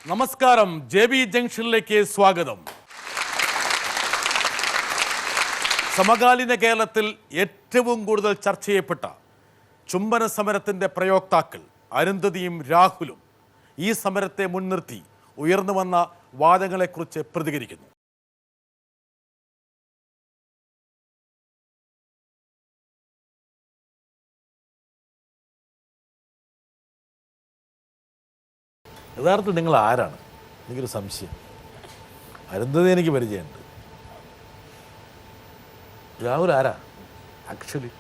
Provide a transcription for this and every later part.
നമസ്കാരം, JB ജംഗ്ഷനിലേക്ക് സ്വാഗതം. സമകാലീന കേരളത്തിൽ ഏറ്റവും കൂടുതൽ ചർച്ച ചെയ്യപ്പെട്ട ചുംബന സമരത്തിൻ്റെ പ്രയോക്താക്കൾ അരുന്ധതിയും രാഹുലും ഈ സമരത്തെ മുൻനിർത്തി ഉയർന്നു വന്ന വാദങ്ങളെക്കുറിച്ച് പ്രതികരിക്കുന്നു. യഥാർത്ഥത്തിൽ നിങ്ങൾ ആരാണ്? എനിക്കൊരു സംശയം. അരുന്ധതി എനിക്ക് പരിചയമുണ്ട്. രാഹുൽ ആരാ ആക്ച്വലി?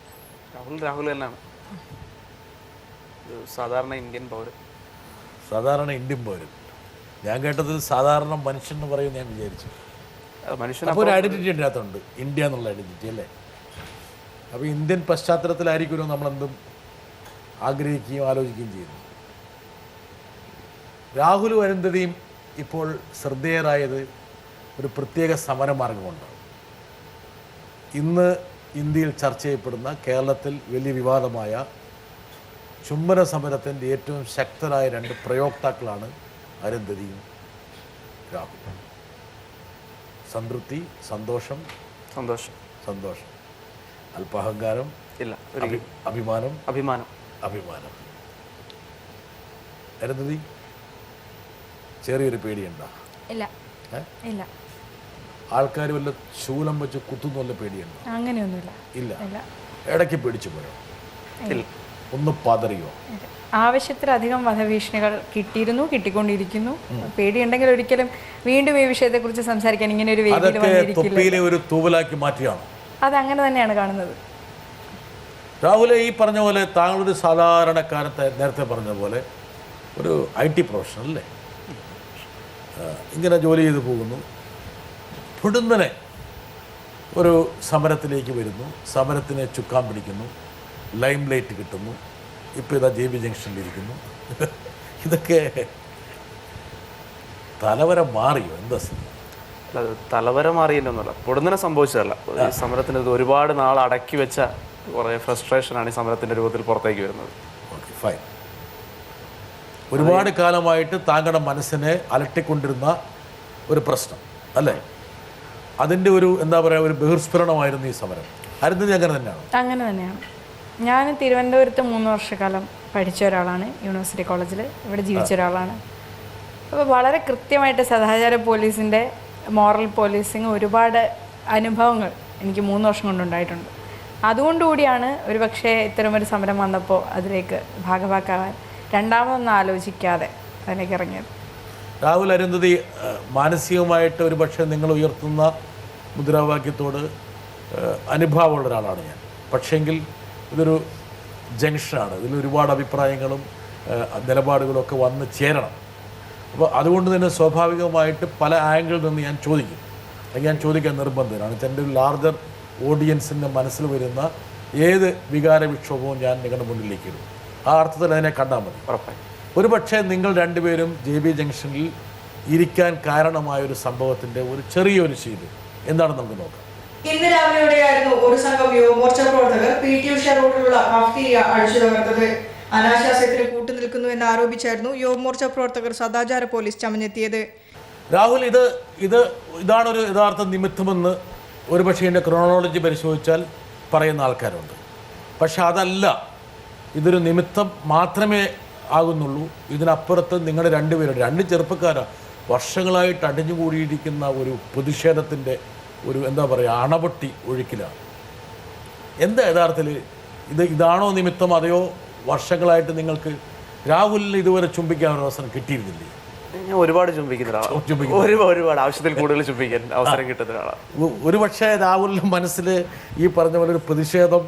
രാഹുൽ തന്നെയാണ്. സാധാരണ ഇന്ത്യൻ പൗരൻ. സാധാരണ ഇന്ത്യൻ പൗരൻ. ഞാൻ കേട്ടത് സാധാരണ മനുഷ്യൻ എന്ന് പറയും ഞാൻ വിചാരിച്ചു. മനുഷ്യൻ അപ്പോൾ ഒരു ഐഡൻറ്റിറ്റി അതിനകത്തുണ്ട്, ഇന്ത്യ എന്നുള്ള ഐഡൻറ്റിറ്റി അല്ലേ? അപ്പോൾ ഇന്ത്യൻ പശ്ചാത്തലത്തിലായിരിക്കുമല്ലോ നമ്മളെന്തും ആഗ്രഹിക്കുകയും ആലോചിക്കുകയും ചെയ്യുന്നു. രാഹുലും അരുന്ധതിയും ഇപ്പോൾ ശ്രദ്ധേയരായത് ഒരു പ്രത്യേക സമരമാർഗമുണ്ട്. ഇന്ന് ഇന്ത്യയിൽ ചർച്ച ചെയ്യപ്പെടുന്ന, കേരളത്തിൽ വലിയ വിവാദമായ ചുംബന സമരത്തിൻ്റെ ഏറ്റവും ശക്തരായ രണ്ട് പ്രയോക്താക്കളാണ് അരുന്ധതിയും രാഹുലും. സംതൃപ്തി, സന്തോഷം. സന്തോഷം. സന്തോഷം. അല്പഹങ്കാരം ഇല്ല. അഭിമാനം. അഭിമാനം. അഭിമാനം. അരുന്ധതി, ചെറിയൊരു പേടിയുണ്ടോ? ഇല്ല. ഇല്ല. ആൾക്കാർ വല്ല ശൂലം വെച്ച് കുത്തുന്ന വല്ല പേടിയുണ്ടോ? അങ്ങനെയൊന്നുമില്ല. ഇല്ല. ഇടയ്ക്ക് പേടിച്ചു പോയോ? ഇല്ല. ഒന്ന് പതറിയോ? ആവശ്യത്തിലധികം വധഭീഷണികൾ കിട്ടിയിരുന്നു, കിട്ടിക്കൊണ്ടിരിക്കുന്നു. പേടിയുണ്ടെങ്കിൽ ഒരിക്കലും വീണ്ടും ഈ വിഷയത്തെക്കുറിച്ച് സംസാരിക്കാൻ ഇങ്ങനെ ഒരു വേദിയിൽ തൊപ്പിയിലെ ഒരു തൂവലാക്കി മാറ്റിയാണോ? അത് അങ്ങനെ തന്നെയാണ് കാണുന്നത്. രാഹുലെ, ഈ പറഞ്ഞ പോലെ താങ്കളൊരു സാധാരണക്കാരത്തെ നേരത്തെ പറഞ്ഞ പോലെ ഒരു IT പ്രൊഫഷണൽ അല്ലേ? ഇങ്ങനെ ജോലി ചെയ്ത് പോകുന്നു. പൊടുന്നനെ ഒരു സമരത്തിലേക്ക് വരുന്നു, സമരത്തിനെ ചുക്കാൻ പിടിക്കുന്നു, ലൈം ലൈറ്റ് കിട്ടുന്നു. ഇപ്പോൾ ഇതാ JB ജംഗ്ഷനിലിരിക്കുന്നു. ഇതൊക്കെ തലവര മാറിയോ? എന്താ? അല്ല, തലവര മാറിയില്ലൊന്നുമല്ല, പൊടുന്നനെ സംഭവിച്ചതല്ല. ഈ സമരത്തിന് ഇത് ഒരുപാട് നാൾ അടക്കി വെച്ച കുറേ ഫ്രസ്ട്രേഷനാണ് ഈ സമരത്തിൻ്റെ രൂപത്തിൽ പുറത്തേക്ക് വരുന്നത്. Okay, fine. ഒരുപാട് കാലമായിട്ട് താങ്കളുടെ മനസ്സിനെ അലട്ടിക്കൊണ്ടിരുന്ന ഒരു പ്രശ്നം അല്ലേ? അതിൻ്റെ ഒരു എന്താ പറയുക, ഒരു ബഹിർസ്ഫുരണമായിരുന്നു ഈ സമരം. അരുന്ധതി അങ്ങനെ തന്നെയാണ്? അങ്ങനെ തന്നെയാണ്. ഞാൻ തിരുവനന്തപുരത്ത് 3 വർഷക്കാലം പഠിച്ച ഒരാളാണ്. യൂണിവേഴ്സിറ്റി കോളേജിൽ ഇവിടെ ജീവിച്ച ഒരാളാണ്. അപ്പോൾ വളരെ കൃത്യമായിട്ട് സദാചാര പോലീസിൻ്റെ മോറൽ പോലീസിങ് ഒരുപാട് അനുഭവങ്ങൾ എനിക്ക് 3 വർഷം കൊണ്ടുണ്ടായിട്ടുണ്ട്. അതുകൊണ്ടുകൂടിയാണ് ഒരു പക്ഷേ ഇത്തരമൊരു സമരം വന്നപ്പോൾ അതിലേക്ക് ഭാഗഭാക്കാവാൻ രണ്ടാമതൊന്നും ആലോചിക്കാതെ അതിലേക്ക് ഇറങ്ങിയത്. രാഹുൽ, അരുന്ധതി, മാനസികമായിട്ട് ഒരു പക്ഷേ നിങ്ങൾ ഉയർത്തുന്ന മുദ്രാവാക്യത്തോട് അനുഭാവമുള്ള ഒരാളാണ് ഞാൻ. പക്ഷേങ്കിൽ ഇതൊരു ജംഗ്ഷനാണ്, ഇതിൽ ഒരുപാട് അഭിപ്രായങ്ങളും നിലപാടുകളും ഒക്കെ വന്ന് ചേരണം. അപ്പോൾ അതുകൊണ്ട് തന്നെ സ്വാഭാവികമായിട്ട് പല ആംഗിളിൽ നിന്ന് ഞാൻ ചോദിക്കും. ഞാൻ ചോദിക്കാൻ നിർബന്ധമാണ്. എൻ്റെ ഒരു ലാർജർ ഓഡിയൻസിൻ്റെ മനസ്സിൽ വരുന്ന ഏത് വികാര വിക്ഷോഭവും ഞാൻ നിങ്ങളുടെ മുന്നിലേക്ക് ഇടും. ആ അർത്ഥത്തിൽ അതിനെ കണ്ടാൽ മതി. ഉറപ്പായി. ഒരു പക്ഷേ നിങ്ങൾ രണ്ടുപേരും JB ജംഗ്ഷനിൽ ഇരിക്കാൻ കാരണമായ ഒരു സംഭവത്തിൻ്റെ ഒരു ചെറിയൊരു ശീലം എന്താണെന്ന് നമുക്ക് നോക്കാം. ഇന്ന് രാവിലെയോടെയായിരുന്നു ഒരു സംഘം യുവമോർച്ച പ്രവർത്തകർ PT ഉഷ റോഡിലുള്ള കാഫ്റ്റീരിയ അടിച്ചു തകർത്തത്. അനാശാസ്യത്തിന് കൂട്ടുനിൽക്കുന്നു എന്ന് ആരോപിച്ചായിരുന്നു യുവമോർച്ച പ്രവർത്തകർ സദാചാര പോലീസ് ചമഞ്ഞെത്തിയത്. രാഹുൽ, ഇതാണൊരു യഥാർത്ഥ നിമിത്തമെന്ന് ഒരുപക്ഷെ എൻ്റെ ക്രോണോളജി പരിശോധിച്ചാൽ പറയുന്ന ആൾക്കാരുണ്ട്. പക്ഷെ അതല്ല, ഇതൊരു നിമിത്തം മാത്രമേ ആകുന്നുള്ളൂ. ഇതിനപ്പുറത്ത് നിങ്ങളുടെ രണ്ടുപേരുടെ രണ്ട് ചെറുപ്പക്കാരാണ് വർഷങ്ങളായിട്ട് അടിഞ്ഞുകൂടിയിരിക്കുന്ന ഒരു പ്രതിഷേധത്തിൻ്റെ ഒരു എന്താ പറയുക അണപൊട്ടി ഒഴുക്കിലാണ്. എന്താ യഥാർത്ഥത്തിൽ ഇതാണോ നിമിത്തം, അതെയോ വർഷങ്ങളായിട്ട് നിങ്ങൾക്ക് രാഹുലിന് ഇതുവരെ ചുംബിക്കാൻ ഒരു അവസരം കിട്ടിയിരുന്നില്ലേ? ഞാൻ ഒരുപാട് ചുംബിക്കുന്ന ഒരുപാട് ആവശ്യത്തിൽ കൂടുതൽ ചുംബിക്കാൻ അവസരം കിട്ടുന്ന ഒരാളാണ്. ഒരു പക്ഷേ രാഹുലിൻ്റെ മനസ്സിൽ ഈ പറഞ്ഞ പോലെ ഒരു പ്രതിഷേധം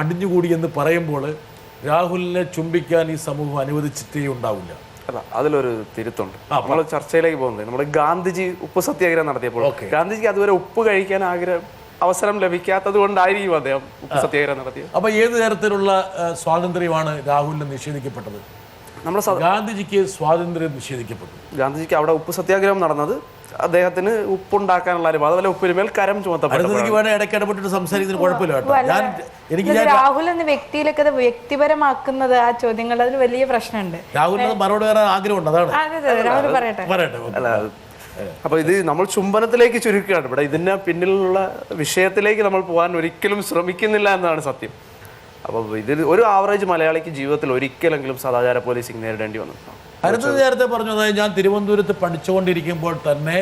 അടിഞ്ഞുകൂടി എന്ന് പറയുമ്പോൾ രാഹുലിനെ ചുംബിക്കാൻ ഈ സമൂഹം അനുവദിച്ചിട്ടേ ഉണ്ടാവില്ല. അല്ല, അതിലൊരു തിരുത്തുണ്ട്. നമ്മൾ ചർച്ചയിലേക്ക് പോകുന്നത് നമ്മുടെ ഗാന്ധിജി ഉപ്പ് സത്യാഗ്രഹം നടത്തിയപ്പോൾ ഗാന്ധിജിക്ക് അതുവരെ ഉപ്പ് കഴിക്കാൻ അവസരം ലഭിക്കാത്തത് കൊണ്ടായിരിക്കും അദ്ദേഹം ഉപ്പ് സത്യാഗ്രഹം നടത്തിയത്. അപ്പോൾ ഏത് തരത്തിലുള്ള സ്വാതന്ത്ര്യമാണ് രാഹുലിന് നിഷേധിക്കപ്പെട്ടത്? ഗാന്ധിജിക്ക് സ്വാതന്ത്ര്യം നിഷേധിക്കപ്പെട്ടു. ഗാന്ധിജിക്ക് അവിടെ ഉപ്പ് സത്യാഗ്രഹം നടന്നത് അദ്ദേഹത്തിന് ഉപ്പുണ്ടാക്കാനുള്ള അനുഭവം, അതുപോലെ ഉപ്പിന് മേൽ കരം ചുമത്തപ്പെട്ടു. വേണേൽ ഇടയ്ക്ക് ഇടപെട്ടിട്ട് സംസാരിക്കുന്നതിന് കുഴപ്പമില്ല കേട്ടോ. എനിക്ക് ഇത് രാഹുൽ എന്ന വ്യക്തിയിലൊക്കെ അത് വ്യക്തിപരമാക്കുന്നത് ആ ചോദ്യങ്ങൾ അതിൽ വലിയ പ്രശ്നമുണ്ട്. രാഹുലിന് മറുപടി പറയാൻ ആഗ്രഹമുണ്ട്, അതാണ്. അതെ രാഹുൽ പറയട്ടെ. അല്ല, അപ്പൊ ഇത് നമ്മൾ ചുംബനത്തിലേക്ക് ചുരുക്കുകയാണ് ഇവിടെ. ഇതിന്റെ പിന്നിലുള്ള വിഷയത്തിലേക്ക് നമ്മൾ പോകാൻ ഒരിക്കലും ശ്രമിക്കുന്നില്ല എന്നതാണ് സത്യം. അപ്പോൾ ഇതിൽ ഒരു ആവറേജ് മലയാളിക്ക് ജീവിതത്തിൽ ഒരിക്കലെങ്കിലും സദാചാര പോലീസിംഗ് നേരിടേണ്ടി വന്നു. അരുന്ധതി നേരത്തെ പറഞ്ഞു, അതായത് ഞാൻ തിരുവനന്തപുരത്ത് പഠിച്ചുകൊണ്ടിരിക്കുമ്പോൾ തന്നെ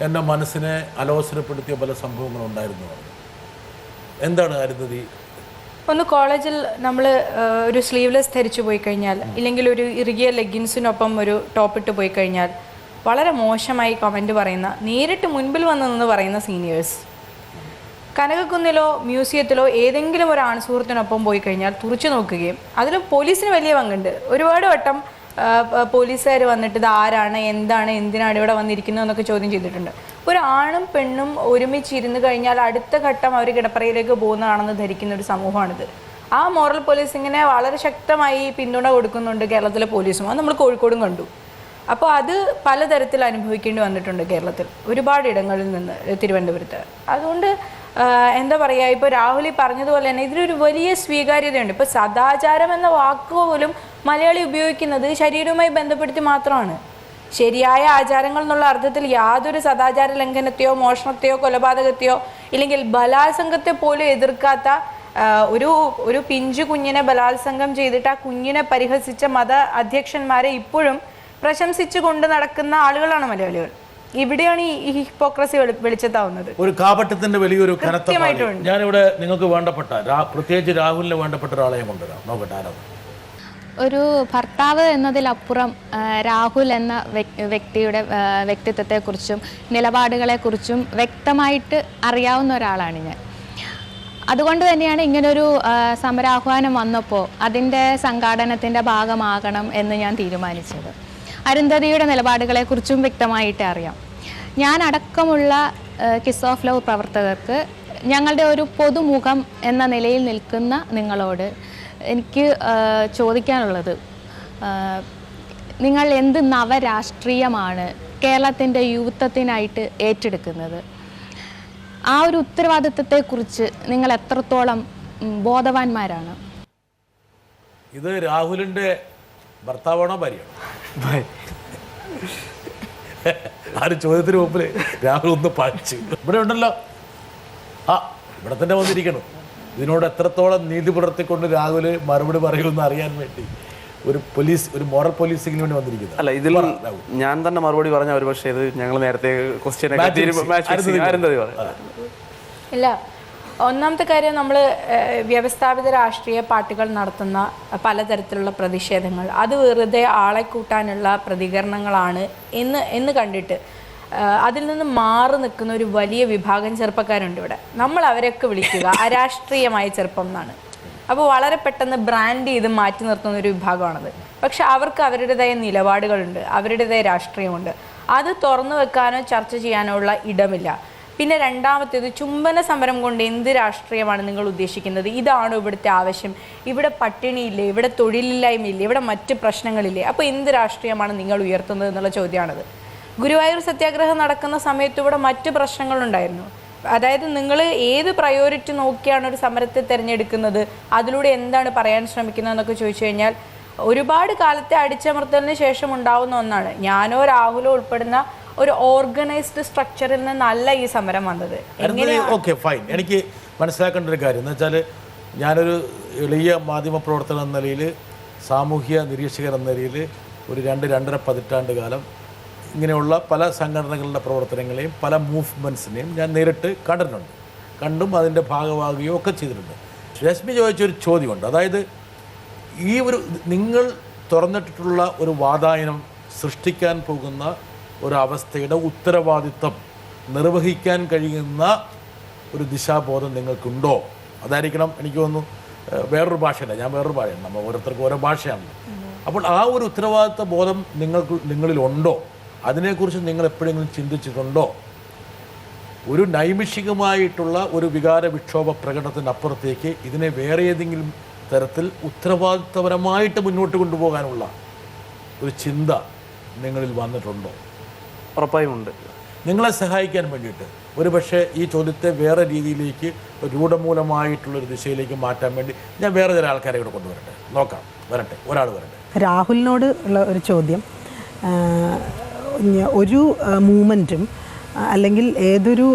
എൻ്റെ മനസ്സിനെ അലോസരപ്പെടുത്തിയ പല സംഭവങ്ങളുണ്ടായിരുന്നു. എന്താണ് അരുന്ധതി? ഒന്ന് കോളേജിൽ നമ്മൾ ഒരു സ്ലീവ്ലെസ് ധരിച്ചു പോയി കഴിഞ്ഞാൽ, ഇല്ലെങ്കിൽ ഒരു ഇറുകിയ ലെഗിൻസിനൊപ്പം ഒരു ടോപ്പ് ഇട്ട് പോയി കഴിഞ്ഞാൽ വളരെ മോശമായി കമൻറ്റ് പറയുന്ന, നേരിട്ട് മുൻപിൽ വന്ന് നിന്ന് പറയുന്ന സീനിയേഴ്സ്. കനകക്കുന്നിലോ മ്യൂസിയത്തിലോ ഏതെങ്കിലും ഒരു ആൺസുഹൃത്തിനൊപ്പം പോയി കഴിഞ്ഞാൽ തുറച്ചു നോക്കുകയും, അതിൽ പോലീസിന് വലിയ പങ്കുണ്ട്. ഒരുപാട് വട്ടം പോലീസുകാർ വന്നിട്ട് ഇത് ആരാണ്, എന്താണ്, എന്തിനാണ് ഇവിടെ വന്നിരിക്കുന്നത് എന്നൊക്കെ ചോദ്യം ചെയ്തിട്ടുണ്ട്. ഒരു ആണും പെണ്ണും ഒരുമിച്ചിരുന്ന് കഴിഞ്ഞാൽ അടുത്ത ഘട്ടം അവർ കിടപ്പറയിലേക്ക് പോകുന്നതാണെന്ന് ധരിക്കുന്ന ഒരു സമൂഹമാണിത്. ആ മോറൽ പോലീസിങ്ങിനെ വളരെ ശക്തമായി പിന്തുണ കൊടുക്കുന്നുണ്ട് കേരളത്തിലെ പോലീസും. അത് നമ്മൾ കോഴിക്കോടും കണ്ടു. അപ്പോൾ അത് പലതരത്തിൽ അനുഭവിക്കേണ്ടി വന്നിട്ടുണ്ട് കേരളത്തിൽ, ഒരുപാട് ഇടങ്ങളിൽ നിന്ന്, തിരുവനന്തപുരത്ത്. അതുകൊണ്ട് എന്താ പറയുക, ഇപ്പോൾ രാഹുൽ പറഞ്ഞതുപോലെ തന്നെ ഇതിലൊരു വലിയ സ്വീകാര്യതയുണ്ട്. ഇപ്പോൾ സദാചാരം എന്ന വാക്ക് പോലും മലയാളി ഉപയോഗിക്കുന്നത് ശരീരവുമായി ബന്ധപ്പെടുത്തി മാത്രമാണ്. ശരിയായ ആചാരങ്ങൾ എന്നുള്ള അർത്ഥത്തിൽ യാതൊരു സദാചാര ലംഘനത്തെയോ മോഷണത്തെയോ കൊലപാതകത്തെയോ ഇല്ലെങ്കിൽ ബലാത്സംഗത്തെ പോലും എതിർക്കാത്ത ഒരു പിഞ്ചു കുഞ്ഞിനെ ബലാത്സംഗം ചെയ്തിട്ട് ആ കുഞ്ഞിനെ പരിഹസിച്ച മത അധ്യക്ഷന്മാരെ ഇപ്പോഴും പ്രശംസിച്ചു കൊണ്ട് നടക്കുന്ന ആളുകളാണ് മലയാളികൾ. ഇവിടെയാണ് ഈ ഹിപ്പോക്രസി വെളിച്ചത്താവുന്നത്. ഒരു കാപട്യത്തിന്റെ വലിയൊരു കനത്ത. ഞാനിവിടെ നിങ്ങൾക്ക് വേണ്ടപ്പെട്ട, പ്രത്യേകിച്ച് രാഹുലിന് വേണ്ടപ്പെട്ട ഒരാളെ കൊണ്ടുവരാം. നോക്കട്ടെ ആരാണ്? ഒരു ഭർത്താവ് എന്നതിലപ്പുറം രാഹുൽ എന്ന വ്യക്തിയുടെ വ്യക്തിത്വത്തെക്കുറിച്ചും നിലപാടുകളെക്കുറിച്ചും വ്യക്തമായിട്ട് അറിയാവുന്ന ഒരാളാണ് ഞാൻ. അതുകൊണ്ട് തന്നെയാണ് ഇങ്ങനൊരു സമരാഹ്വാനം വന്നപ്പോൾ അതിൻ്റെ സംഘാടനത്തിൻ്റെ ഭാഗമാകണം എന്ന് ഞാൻ തീരുമാനിച്ചത്. അരുന്ധതിയുടെ നിലപാടുകളെക്കുറിച്ചും വ്യക്തമായിട്ട് അറിയാം. ഞാൻ അടക്കമുള്ള കിസ് ഓഫ് ലവ് പ്രവർത്തകർക്ക്, ഞങ്ങളുടെ ഒരു പൊതുമുഖം എന്ന നിലയിൽ നിൽക്കുന്ന നിങ്ങളോട് എനിക്ക് ചോദിക്കാനുള്ളത്, നിങ്ങൾ എന്ത് നവരാഷ്ട്രീയമാണ് കേരളത്തിൻ്റെ യുവത്വത്തിനായിട്ട് ഏറ്റെടുക്കുന്നത്? ആ ഒരു ഉത്തരവാദിത്വത്തെക്കുറിച്ച് നിങ്ങൾ എത്രത്തോളം ബോധവാന്മാരാണ്? ഇത് രാഹുലിൻ്റെ ഭർത്താവാണോ ഭാര്യയാണോ? ആ ഒരു ചോദ്യത്തിന് മുമ്പിൽ രാഹുൽ ഒന്ന് പഴിച്ചു. ഇവിടെ ഉണ്ടല്ലോ, ഇവിടെ തന്നെ വന്നിരിക്കണം. ഇതിനോട് എത്രത്തോളം നീതി പുലർത്തിക്കൊണ്ട് രാഹുൽ മറുപടി പറയുമെന്ന് അറിയാൻ വേണ്ടി ഒരു മോറൽ പോലീസിംഗിന് വേണ്ടി വന്നിരിക്കുന്നത്. അല്ല, ഇതിൽ ഞാൻ തന്നെ മറുപടി പറഞ്ഞ ഒരു പക്ഷേ ഇത് ഞങ്ങൾ നേരത്തെ ക്വസ്റ്റ്യൻ ഇല്ല. ഒന്നാമത്തെ കാര്യം, നമ്മൾ വ്യവസ്ഥാപിത രാഷ്ട്രീയ പാർട്ടികൾ നടത്തുന്ന പലതരത്തിലുള്ള പ്രതിഷേധങ്ങൾ അത് വെറുതെ ആളെ കൂട്ടാനുള്ള പ്രതികരണങ്ങളാണ് എന്ന് കണ്ടിട്ട് അതിൽ നിന്ന് മാറി നിൽക്കുന്ന ഒരു വലിയ വിഭാഗം ചെറുപ്പക്കാരുണ്ട് ഇവിടെ. നമ്മൾ അവരൊക്കെ വിളിക്കുക അരാഷ്ട്രീയമായ ചെറുപ്പം എന്നാണ്. അപ്പോൾ വളരെ പെട്ടെന്ന് ബ്രാൻഡ് ചെയ്ത് മാറ്റി നിർത്തുന്ന ഒരു വിഭാഗമാണത്. പക്ഷെ അവർക്ക് അവരുടേതായ നിലപാടുകളുണ്ട്, അവരുടേതായ രാഷ്ട്രീയമുണ്ട്. അത് തുറന്നു വെക്കാനോ ചർച്ച ചെയ്യാനോ ഉള്ള ഇടമില്ല. പിന്നെ രണ്ടാമത്തേത്, ചുംബന സമരം കൊണ്ട് എന്ത് രാഷ്ട്രീയമാണ് നിങ്ങൾ ഉദ്ദേശിക്കുന്നത്? ഇതാണോ ഇവിടുത്തെ ആവശ്യം? ഇവിടെ പട്ടിണിയില്ലേ, ഇവിടെ തൊഴിലില്ലായ്മയില്ലേ, ഇവിടെ മറ്റ് പ്രശ്നങ്ങളില്ലേ? അപ്പോൾ എന്ത് രാഷ്ട്രീയമാണ് നിങ്ങൾ ഉയർത്തുന്നത് എന്നുള്ള ചോദ്യമാണത്. ഗുരുവായൂർ സത്യാഗ്രഹം നടക്കുന്ന സമയത്ത് ഇവിടെ മറ്റ് പ്രശ്നങ്ങളുണ്ടായിരുന്നു. അതായത് നിങ്ങൾ ഏത് പ്രയോറിറ്റി നോക്കിയാണ് ഒരു സമരത്തെ തിരഞ്ഞെടുക്കുന്നത്, അതിലൂടെ എന്താണ് പറയാൻ ശ്രമിക്കുന്നത് എന്നൊക്കെ ചോദിച്ചു കഴിഞ്ഞാൽ ഒരുപാട് കാലത്തെ അടിച്ചമർത്തലിന് ശേഷം ഉണ്ടാവുന്ന ഒന്നാണ്. ഞാനോ രാഹുലോ ഉൾപ്പെടുന്ന ഒരു ഓർഗനൈസ്ഡ് സ്ട്രക്ചറിൽ നിന്നല്ല ഈ സമരം വന്നത്. Okay, fine. എനിക്ക് മനസ്സിലാക്കേണ്ട ഒരു കാര്യം എന്ന് വെച്ചാൽ, ഞാനൊരു എളിയ മാധ്യമപ്രവർത്തകൻ എന്ന നിലയിൽ, സാമൂഹ്യ നിരീക്ഷകൻ എന്ന നിലയിൽ ഒരു 2-2.5 പതിറ്റാണ്ട് കാലം ഇങ്ങനെയുള്ള പല സംഘടനകളുടെ പ്രവർത്തനങ്ങളെയും പല മൂവ്മെൻറ്റ്സിനെയും ഞാൻ നേരിട്ട് കണ്ടും അതിൻ്റെ ഭാഗമാകുകയോ ഒക്കെ ചെയ്തിട്ടുണ്ട്. രശ്മി ചോദിച്ചൊരു ചോദ്യമുണ്ട്. അതായത് ഈ നിങ്ങൾ തുറന്നിട്ടിട്ടുള്ള ഒരു വാതായനം സൃഷ്ടിക്കാൻ പോകുന്ന ഒരവസ്ഥയുടെ ഉത്തരവാദിത്വം നിർവഹിക്കാൻ കഴിയുന്ന ഒരു ദിശാബോധം നിങ്ങൾക്കുണ്ടോ? അതായിരിക്കണം എനിക്ക് തോന്നുന്നു. വേറൊരു ഭാഷയല്ല, ഞാൻ വേറൊരു ഭാഷയാണ്, നമ്മൾ ഓരോരുത്തർക്കും ഓരോ ഭാഷയാണ്. അപ്പോൾ ആ ഒരു ഉത്തരവാദിത്വ ബോധം നിങ്ങളിലുണ്ടോ? അതിനെക്കുറിച്ച് നിങ്ങൾ എപ്പോഴെങ്കിലും ചിന്തിച്ചിട്ടുണ്ടോ? ഒരു നൈമിഷികമായിട്ടുള്ള ഒരു വികാര വിക്ഷോഭ പ്രകടനത്തിനപ്പുറത്തേക്ക് ഇതിനെ വേറെ ഏതെങ്കിലും തരത്തിൽ ഉത്തരവാദിത്വപരമായിട്ട് മുന്നോട്ട് കൊണ്ടുപോകാനുള്ള ഒരു ചിന്ത നിങ്ങളിൽ വന്നിട്ടുണ്ടോ? ഉറപ്പായും ഉണ്ട്. നിങ്ങളെ സഹായിക്കാൻ വേണ്ടിയിട്ട് ഒരു പക്ഷേ ഈ ചോദ്യത്തെ വേറെ രീതിയിലേക്ക് രൂഢമൂലമായിട്ടുള്ളൊരു ദിശയിലേക്ക് മാറ്റാൻ വേണ്ടി ഞാൻ വേറെ ചില ആൾക്കാരെ ഇവിടെ കൊണ്ടുവരട്ടെ. നോക്കാം, വരട്ടെ, ഒരാൾ വരട്ടെ. രാഹുലിനോട് ഉള്ള ഒരു ചോദ്യം, ഒരു മൂവ്മെൻറ്റും അല്ലെങ്കിൽ ഏതൊരു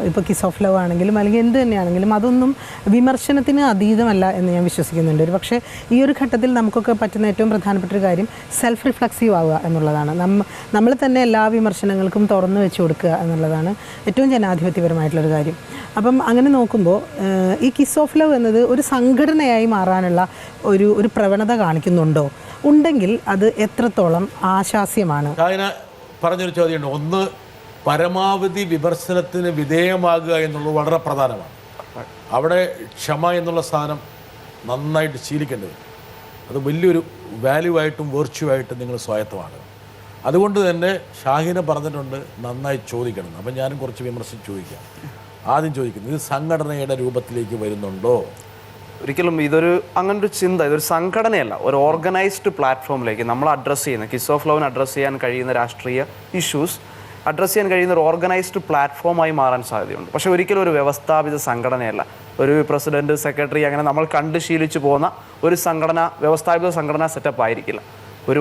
ഇപ്പോൾ കിസ് ഓഫ് ലവ് ആണെങ്കിലും അല്ലെങ്കിൽ എന്ത് തന്നെയാണെങ്കിലും അതൊന്നും വിമർശനത്തിന് അതീതമല്ല എന്ന് ഞാൻ വിശ്വസിക്കുന്നുണ്ട്. ഒരു പക്ഷേ ഈ ഒരു ഘട്ടത്തിൽ നമുക്കൊക്കെ പറ്റുന്ന ഏറ്റവും പ്രധാനപ്പെട്ട ഒരു കാര്യം സെൽഫ് റിഫ്ലക്സീവ് ആവുക എന്നുള്ളതാണ്. നമ്മൾ തന്നെ എല്ലാ വിമർശനങ്ങൾക്കും തുറന്നു വെച്ച് കൊടുക്കുക എന്നുള്ളതാണ് ഏറ്റവും ജനാധിപത്യപരമായിട്ടുള്ളൊരു കാര്യം. അപ്പം അങ്ങനെ നോക്കുമ്പോൾ ഈ കിസ് ഓഫ് ലവ് എന്നത് ഒരു സംഘടനയായി മാറാനുള്ള ഒരു പ്രവണത കാണിക്കുന്നുണ്ടോ? ഉണ്ടെങ്കിൽ അത് എത്രത്തോളം ആശാസ്യമാണ്? പറഞ്ഞൊരു ചോദ്യമുണ്ട്. ഒന്ന്, പരമാവധി വിമർശനത്തിന് വിധേയമാകുക എന്നുള്ളത് വളരെ പ്രധാനമാണ്. അവിടെ ക്ഷമ എന്നുള്ള സാധനം നന്നായിട്ട് ശീലിക്കേണ്ടത്, അത് വലിയൊരു വാല്യൂ ആയിട്ടും വെർച്യൂ ആയിട്ടും നിങ്ങൾ സ്വായത്തമാണ്. അതുകൊണ്ട് തന്നെ ഷാഹിന പറഞ്ഞിട്ടുണ്ട് നന്നായി ചോദിക്കണം. അപ്പം ഞാനും കുറച്ച് വിമർശിച്ച് ചോദിക്കാം. ആദ്യം ചോദിക്കുന്നത്, ഇത് സംഘടനയുടെ രൂപത്തിലേക്ക് വരുന്നുണ്ടോ? ഒരിക്കലും അങ്ങനൊരു ചിന്ത, ഇതൊരു സംഘടനയല്ല, ഒരു ഓർഗനൈസ്ഡ് പ്ലാറ്റ്ഫോമിലേക്ക് നമ്മൾ അഡ്രസ്സ് ചെയ്യുന്ന, കിസ് ഓഫ് ലവിന് അഡ്രസ്സ് ചെയ്യാൻ കഴിയുന്ന രാഷ്ട്രീയ ഇഷ്യൂസ് അഡ്രസ്സ് ചെയ്യാൻ കഴിയുന്ന ഒരു ഓർഗനൈസ്ഡ് പ്ലാറ്റ്ഫോമായി മാറാൻ സാധ്യതയുണ്ട്. പക്ഷേ ഒരിക്കലും ഒരു വ്യവസ്ഥാപിത സംഘടനയല്ല. ഒരു പ്രസിഡന്റ്, സെക്രട്ടറി അങ്ങനെ നമ്മൾ കണ്ട് ശീലിച്ചു പോകുന്ന ഒരു വ്യവസ്ഥാപിത സംഘടനാ സെറ്റപ്പ് ആയിരിക്കില്ല. ഒരു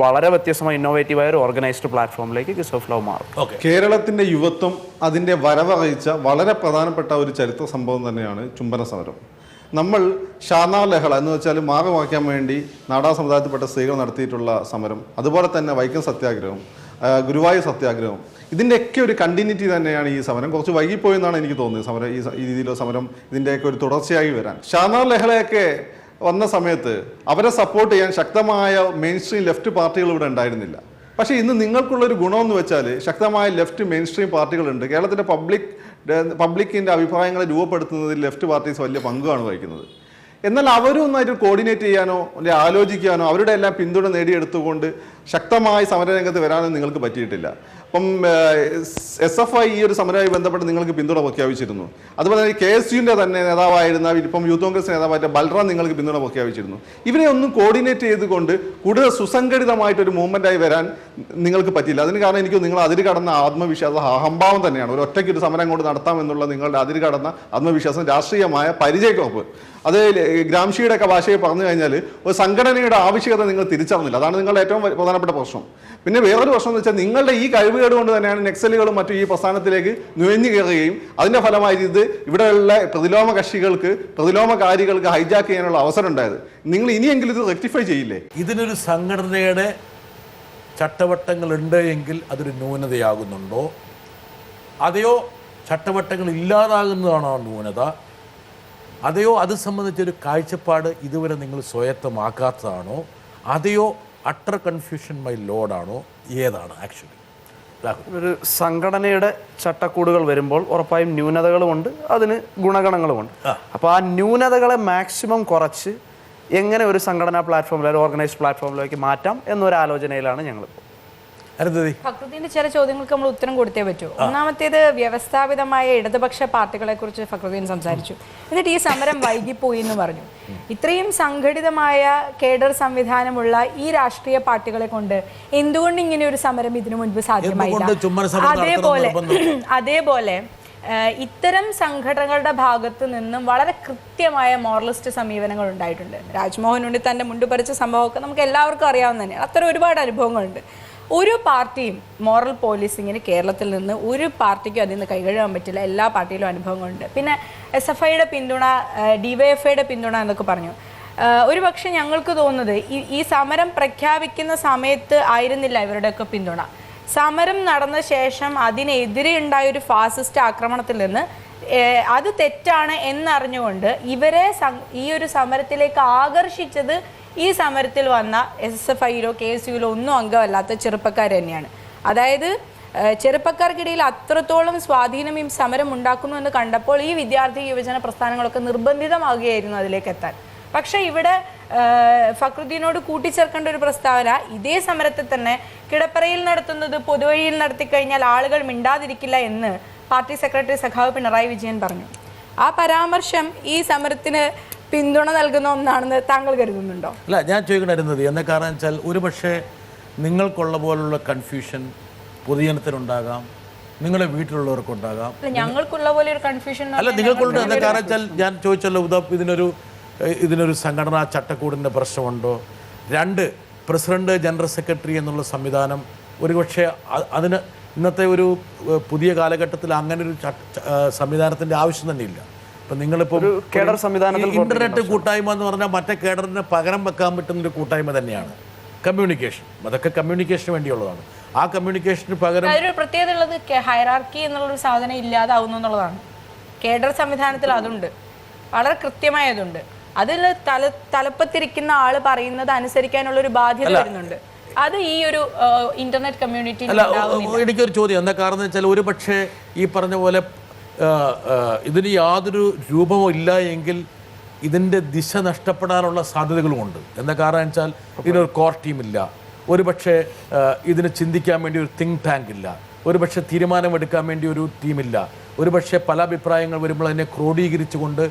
വളരെ വ്യത്യസ്തമായ ഇന്നോവേറ്റീവായ ഒരു ഓർഗനൈസ്ഡ് പ്ലാറ്റ്ഫോമിലേക്ക് കിസ് ഓഫ് ലവ് മാറും. കേരളത്തിന്റെ യുവത്വം അതിന്റെ വരവറിയിച്ച വളരെ പ്രധാനപ്പെട്ട ഒരു ചരിത്ര സംഭവം തന്നെയാണ് ചുംബന സമരം. നമ്മൾ ഷാനാർ ലഹള എന്ന് വെച്ചാൽ മാറുമാക്കാൻ വേണ്ടി നാടാർ സമുദായത്തിൽപ്പെട്ട സ്ത്രീകൾ നടത്തിയിട്ടുള്ള സമരം, അതുപോലെ തന്നെ വൈക്കം സത്യാഗ്രഹം, ഗുരുവായൂർ സത്യാഗ്രഹം, ഇതിൻ്റെയൊക്കെ ഒരു കണ്ടിന്യൂറ്റി തന്നെയാണ് ഈ സമരം. കുറച്ച് വൈകിപ്പോയെന്നാണ് എനിക്ക് തോന്നുന്നത് സമരം ഈ രീതിയിലുള്ള സമരം ഇതിൻ്റെയൊക്കെ ഒരു തുടർച്ചയായി വരാൻ. ഷാനാർ ലഹളയൊക്കെ വന്ന സമയത്ത് അവരെ സപ്പോർട്ട് ചെയ്യാൻ ശക്തമായ മെയിൻ സ്ട്രീം ലെഫ്റ്റ് പാർട്ടികൾ ഇവിടെ ഉണ്ടായിരുന്നില്ല. പക്ഷേ ഇന്ന് നിങ്ങൾക്കുള്ളൊരു ഗുണമെന്ന് വെച്ചാൽ ശക്തമായ ലെഫ്റ്റ് മെയിൻ സ്ട്രീം പാർട്ടികളുണ്ട്. കേരളത്തിൻ്റെ പബ്ലിക്കിൻ്റെ അഭിപ്രായങ്ങളെ രൂപപ്പെടുത്തുന്നതിൽ ലെഫ്റ്റ് പാർട്ടീസ് വലിയ പങ്കാണ് വഹിക്കുന്നത്. എന്നാൽ അവരും ഒന്നായിട്ട് കോർഡിനേറ്റ് ചെയ്യാനോ അല്ലെങ്കിൽ ആലോചിക്കാനോ അവരുടെ എല്ലാം പിന്തുണ നേടിയെടുത്തുകൊണ്ട് ശക്തമായി സമരരംഗത്ത് വരാനോ നിങ്ങൾക്ക് പറ്റിയിട്ടില്ല. അപ്പം SFI ഈ ഒരു സമരവുമായി ബന്ധപ്പെട്ട് നിങ്ങൾക്ക് പിന്തുണ പ്രഖ്യാപിച്ചിരുന്നു. അതുപോലെ തന്നെ KSUവിൻ്റെ തന്നെ നേതാവായിരുന്ന ഇപ്പം യൂത്ത് കോൺഗ്രസ് നേതാവായിട്ട് ബൽറാം നിങ്ങൾക്ക് പിന്തുണ പ്രഖ്യാപിച്ചിരുന്നു. ഇവരെ ഒന്നും കോർഡിനേറ്റ് ചെയ്തുകൊണ്ട് കൂടുതൽ സുസംഘടിതമായിട്ടൊരു മൂവ്മെൻറ്റായി വരാൻ നിങ്ങൾക്ക് പറ്റില്ല. അതിന് കാരണം എനിക്ക് നിങ്ങൾ അതിര് കടന്ന ആത്മവിശ്വാസം, അഹംഭാവം തന്നെയാണ്. ഒരു ഒറ്റയ്ക്കൊരു സമരം കൊണ്ട് നടത്താമെന്നുള്ള നിങ്ങളുടെ അതിര് കടന്ന ആത്മവിശ്വാസം, രാഷ്ട്രീയമായ പരിചയക്കുറപ്പ്. അത് ഗ്രാംഷിയുടെ ഒക്കെ ഭാഷയിൽ പറഞ്ഞു കഴിഞ്ഞാൽ ഒരു സംഘടനയുടെ ആവശ്യകത നിങ്ങൾ തിരിച്ചറിഞ്ഞില്ല. അതാണ് നിങ്ങളുടെ ഏറ്റവും പ്രധാനപ്പെട്ട പ്രശ്നം. പിന്നെ വേറൊരു പ്രശ്നം എന്ന് വെച്ചാൽ നിങ്ങളുടെ ഈ കഴിവുകേട് കൊണ്ട് തന്നെയാണ് നക്സലുകളും മറ്റും ഈ പ്രസ്ഥാനത്തിലേക്ക് നുഴഞ്ഞു കയറുകയും അതിൻ്റെ ഫലമായി ഇത് ഇവിടെയുള്ള പ്രതിലോമകാരികൾക്ക് ഹൈജാക്ക് ചെയ്യാനുള്ള അവസരം ഉണ്ടായത്. നിങ്ങൾ ഇനിയെങ്കിലും ഇത് റെക്ടിഫൈ ചെയ്യില്ലേ? ഇതിനൊരു സംഘടനയുടെ ചട്ടവട്ടങ്ങളുണ്ട് എങ്കിൽ അതൊരു ന്യൂനതയാകുന്നുണ്ടോ? അതെയോ ചട്ടവട്ടങ്ങൾ ഇല്ലാതാകുന്നതാണോ ന്യൂനത? അതെയോ അത് സംബന്ധിച്ചൊരു കാഴ്ചപ്പാട് ഇതുവരെ നിങ്ങൾ സ്വായത്തമാക്കാത്തതാണോ? അതെയോ അട്ടർ കൺഫ്യൂഷൻ മൈ ലോഡാണോ? ഏതാണ് ആക്ച്വലി? ഒരു സംഘടനയുടെ ചട്ടക്കൂടുകൾ വരുമ്പോൾ ഉറപ്പായും ന്യൂനതകളുമുണ്ട്, അതിന് ഗുണഗണങ്ങളുമുണ്ട്. അപ്പോൾ ആ ന്യൂനതകളെ മാക്സിമം കുറച്ച് എങ്ങനെ ഒരു സംഘടനാ പ്ലാറ്റ്ഫോമിൽ, ഒരു ഓർഗനൈസ്ഡ് പ്ലാറ്റ്ഫോമിലേക്ക് മാറ്റാം എന്നൊരാലോചനയിലാണ് ഞങ്ങളിപ്പോൾ. ഫക്രുദ്ദീന്റെ ചില ചോദ്യങ്ങൾക്ക് നമ്മൾ ഉത്തരം കൊടുത്തേ പറ്റൂ. ഒന്നാമത്തേത്, വ്യവസ്ഥാപിതമായ ഇടതുപക്ഷ പാർട്ടികളെ കുറിച്ച് ഫക്രുദ്ദീൻ സംസാരിച്ചു. എന്നിട്ട് ഈ സമരം വൈകിപ്പോയി എന്ന് പറഞ്ഞു. ഇത്രയും സംഘടിതമായ കേഡർ സംവിധാനമുള്ള ഈ രാഷ്ട്രീയ പാർട്ടികളെ കൊണ്ട് എന്തുകൊണ്ട് ഇങ്ങനെ ഒരു സമരം ഇതിനു മുൻപ് സാധ്യമായില്ല? അതേപോലെ ഇത്തരം സംഘടനകളുടെ ഭാഗത്തു നിന്നും വളരെ കൃത്യമായ മോറലിസ്റ്റ് സമീപനങ്ങൾ ഉണ്ടായിട്ടുണ്ട്. രാജ്മോഹൻ ഉണ്ണി തന്റെ മുണ്ടുപറിച്ച സംഭവമൊക്കെ നമുക്ക് എല്ലാവർക്കും അറിയാവുന്ന തന്നെയാണ്. അത്തരം ഒരുപാട് അനുഭവങ്ങളുണ്ട്. ഒരു പാർട്ടിയും മോറൽ പോലീസിങ്ങിന് കേരളത്തിൽ നിന്ന് ഒരു പാർട്ടിക്കും അതിൽ നിന്ന് കൈകഴുകാൻ പറ്റില്ല. എല്ലാ പാർട്ടിയിലും അനുഭവങ്ങളുണ്ട്. പിന്നെ SFIയുടെ പിന്തുണ, DYFIയുടെ പിന്തുണ എന്നൊക്കെ പറഞ്ഞു. ഒരു പക്ഷെ ഞങ്ങൾക്ക് തോന്നുന്നത് ഈ സമരം പ്രഖ്യാപിക്കുന്ന സമയത്ത് ആയിരുന്നില്ല ഇവരുടെയൊക്കെ പിന്തുണ. സമരം നടന്ന ശേഷം അതിനെതിരെ ഉണ്ടായ ഒരു ഫാസിസ്റ്റ് ആക്രമണത്തിൽ നിന്ന് അത് തെറ്റാണ് എന്നറിഞ്ഞുകൊണ്ട് ഇവരെ ഈ ഒരു സമരത്തിലേക്ക് ആകർഷിച്ചത് ഈ സമരത്തിൽ വന്ന SFIയിലോ KSUയിലോ ഒന്നും അംഗമല്ലാത്ത ചെറുപ്പക്കാർ തന്നെയാണ്. അതായത് ചെറുപ്പക്കാർക്കിടയിൽ അത്രത്തോളം സ്വാധീനം ഈ സമരം ഉണ്ടാക്കുന്നു എന്ന് കണ്ടപ്പോൾ ഈ വിദ്യാർത്ഥി യുവജന പ്രസ്ഥാനങ്ങളൊക്കെ നിർബന്ധിതമാകുകയായിരുന്നു അതിലേക്ക് എത്താൻ. പക്ഷേ ഇവിടെ ഫക്രുദ്ദീനോട് കൂട്ടിച്ചേർക്കേണ്ട ഒരു പ്രസ്താവന, ഇതേ സമരത്തെ തന്നെ കിടപ്പറയിൽ നടത്തുന്നത് പൊതുവഴിയിൽ നടത്തിക്കഴിഞ്ഞാൽ ആളുകൾ മിണ്ടാതിരിക്കില്ല എന്ന് പാർട്ടി സെക്രട്ടറി സഖാവ് പിണറായി വിജയൻ പറഞ്ഞു. ആ പരാമർശം ഈ സമരത്തിന് പിന്തുണ നൽകുന്ന ഒന്നാണെന്ന് താങ്കൾ കരുതുന്നുണ്ടോ? അല്ല, ഞാൻ ചോദിക്കണമായിരുന്നത് എന്താ കാരണം വെച്ചാൽ ഒരു പക്ഷേ നിങ്ങൾക്കുള്ള പോലുള്ള കൺഫ്യൂഷൻ പൊതുജനത്തിനുണ്ടാകാം, നിങ്ങളുടെ വീട്ടിലുള്ളവർക്കുണ്ടാകാം. അല്ല, ഞങ്ങൾക്കുള്ള പോലെ ഒരു കൺഫ്യൂഷൻ അല്ല, നിങ്ങൾക്കുണ്ട്. എന്താ കാരണം വെച്ചാൽ ഞാൻ ചോദിച്ചല്ലോ, ഇതിനൊരു സംഘടനാ ചട്ടക്കൂടിൻ്റെ പ്രശ്നമുണ്ടോ? 2, പ്രസിഡന്റ് ജനറൽ സെക്രട്ടറി എന്നുള്ള സംവിധാനം ഒരുപക്ഷെ അതിന് ഇന്നത്തെ ഒരു പുതിയ കാലഘട്ടത്തിൽ അങ്ങനെ ഒരു സംവിധാനത്തിൻ്റെ ആവശ്യം തന്നെ ഇല്ല. ഇപ്പം നിങ്ങളിപ്പോൾ കേഡർ സംവിധാനത്തിൽ ഇന്റർനെറ്റ് കൂട്ടായ്മ എന്ന് പറഞ്ഞാൽ മറ്റേ കേഡറിനെ പകരം വെക്കാൻ പറ്റുന്നൊരു കൂട്ടായ്മ തന്നെയാണ് കമ്മ്യൂണിക്കേഷൻ. അതൊക്കെ കമ്മ്യൂണിക്കേഷന് വേണ്ടിയുള്ളതാണ്. ആ കമ്മ്യൂണിക്കേഷന് പകരം അതിലൊരു പ്രത്യേകത ഉള്ളത് ഹൈറാർക്കി എന്നുള്ളൊരു സാധനം ഇല്ലാതാവുന്നു എന്നുള്ളതാണ്. കേഡർ സംവിധാനത്തിൽ അതുണ്ട്, വളരെ കൃത്യമായതുണ്ട്. അതിൽ തലപ്പത്തിരിക്കുന്ന ആള് പറയുന്നത് അനുസരിക്കാനുള്ള ഒരു ബാധ്യത വരുന്നുണ്ട്. അത് ഈ ഒരു ഇന്റർനെറ്റ് കമ്മ്യൂണിറ്റി. അല്ല, എനിക്കൊരു ചോദ്യം. എന്താ കാരണം എന്ന് വെച്ചാൽ ഒരു പക്ഷേ ഈ പറഞ്ഞ പോലെ ഇതിന് യാതൊരു രൂപമോ ഇല്ല എങ്കിൽ ഇതിൻ്റെ ദിശ നഷ്ടപ്പെടാനുള്ള സാധ്യതകളുമുണ്ട്. എന്താ കാരണം വെച്ചാൽ ഇതിനൊരു കോർ ടീമില്ല, ഒരു പക്ഷേ ഇതിന് ചിന്തിക്കാൻ വേണ്ടി ഒരു തിങ്ക് ടാങ്ക് ഇല്ല, ഒരു പക്ഷേ തീരുമാനമെടുക്കാൻ വേണ്ടി ഒരു ടീമില്ല, ഒരു പക്ഷേ പല അഭിപ്രായങ്ങൾ വരുമ്പോൾ അതിനെ ക്രോഡീകരിച്ചുകൊണ്ട്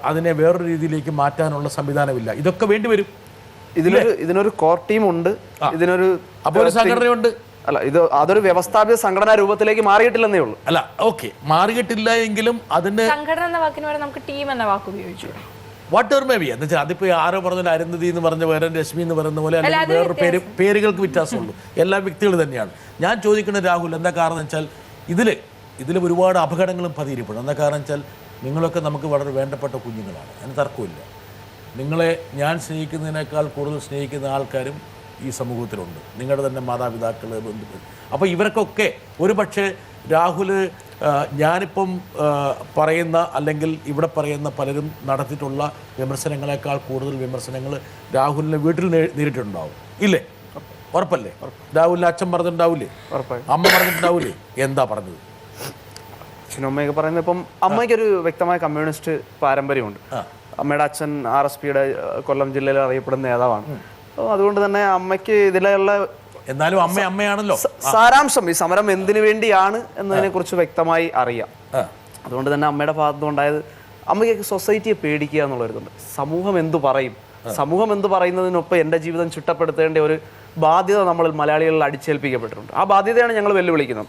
അതിനെ വേറൊരു രീതിയിലേക്ക് മാറ്റാനുള്ള സംവിധാനമില്ല. ഇതൊക്കെ വേണ്ടി വരും. ഇതിനൊരു കോർ ടീം ഉണ്ട്, ഇതിനൊരു അപ്പോൾ ഒരു സംഘടനയുണ്ട്. അല്ല, അതൊരു വ്യവസ്ഥാപിത സംഘടനാ രൂപത്തിലേക്ക് മാറിയിട്ടില്ലെന്നേ ഉള്ളൂ. അല്ല, ഓക്കെ, മാറിയിട്ടില്ല എങ്കിലും അതിന്റെ സംഘടന എന്ന വാക്കിന് വരെ നമുക്ക് ടീം എന്ന വാക്ക് ഉപയോഗിച്ചു. വാട്ട് എവർ മേ ബി എന്ന് വെച്ചാൽ അതിപ്പോൾ ആരോ പറഞ്ഞ അരുന്ധതി എന്ന് പറഞ്ഞ വേറെ രശ്മി എന്ന് പറയുന്ന പോലെ അല്ലെങ്കിൽ വേറൊരു പേരുകൾക്ക് വ്യത്യാസമുള്ളൂ. എല്ലാ വ്യക്തികൾ തന്നെയാണ്. ഞാൻ ചോദിക്കുന്നത് രാഹുൽ, എന്താ കാരണം വെച്ചാൽ ഇതിൽ ഒരുപാട് അപകടങ്ങളും പതിയിരിപ്പുണ്ട്. എന്താ കാരണം വെച്ചാൽ നിങ്ങളൊക്കെ നമുക്ക് വളരെ വേണ്ടപ്പെട്ട കുഞ്ഞുങ്ങളാണ്, അതിന് തർക്കമില്ല. നിങ്ങളെ ഞാൻ സ്നേഹിക്കുന്നതിനേക്കാൾ കൂടുതൽ സ്നേഹിക്കുന്ന ആൾക്കാരും ഈ സമൂഹത്തിലുണ്ട്, നിങ്ങളുടെ തന്നെ മാതാപിതാക്കൾ, ബന്ധുക്കൾ. അപ്പോൾ ഇവർക്കൊക്കെ ഒരു പക്ഷേ രാഹുൽ ഞാനിപ്പം പറയുന്ന അല്ലെങ്കിൽ ഇവിടെ പറയുന്ന പലരും നടത്തിയിട്ടുള്ള വിമർശനങ്ങളെക്കാൾ കൂടുതൽ വിമർശനങ്ങൾ രാഹുലിൻ്റെ വീട്ടിൽ നേരിട്ടുണ്ടാവും, ഇല്ലേ? ഉറപ്പല്ലേ? രാഹുലിൻ്റെ അച്ഛൻ പറഞ്ഞിട്ടുണ്ടാവില്ലേ? അമ്മ പറഞ്ഞിട്ടുണ്ടാവില്ലേ? എന്താ പറഞ്ഞത്? അച്ഛനും അമ്മയൊക്കെ പറയുന്നത് ഇപ്പം അമ്മയ്ക്കൊരു വ്യക്തമായ കമ്മ്യൂണിസ്റ്റ് പാരമ്പര്യമുണ്ട്. അമ്മയുടെ അച്ഛൻ RSPയുടെ കൊല്ലം ജില്ലയിൽ അറിയപ്പെടുന്ന നേതാവാണ്. അതുകൊണ്ട് തന്നെ അമ്മയ്ക്ക് ഇതിലുള്ള എന്നാലും അമ്മയാണല്ലോ സാരാംശം, ഈ സമരം എന്തിനു വേണ്ടിയാണ് എന്നതിനെ കുറിച്ച് വ്യക്തമായി അറിയാം. അതുകൊണ്ട് തന്നെ അമ്മയുടെ ഭാഗത്തുനിന്നുണ്ടായത് അമ്മയ്ക്ക് സൊസൈറ്റിയെ പേടിക്കുക എന്നുള്ളൊരിതുണ്ട്. സമൂഹം എന്തു പറയും, സമൂഹം എന്ത് പറയുന്നതിനൊപ്പം എൻ്റെ ജീവിതം ചിട്ടപ്പെടുത്തേണ്ട ഒരു ബാധ്യത നമ്മൾ മലയാളികളിൽ അടിച്ചേൽപ്പിക്കപ്പെട്ടിട്ടുണ്ട്. ആ ബാധ്യതയാണ് ഞങ്ങൾ വെല്ലുവിളിക്കുന്നത്.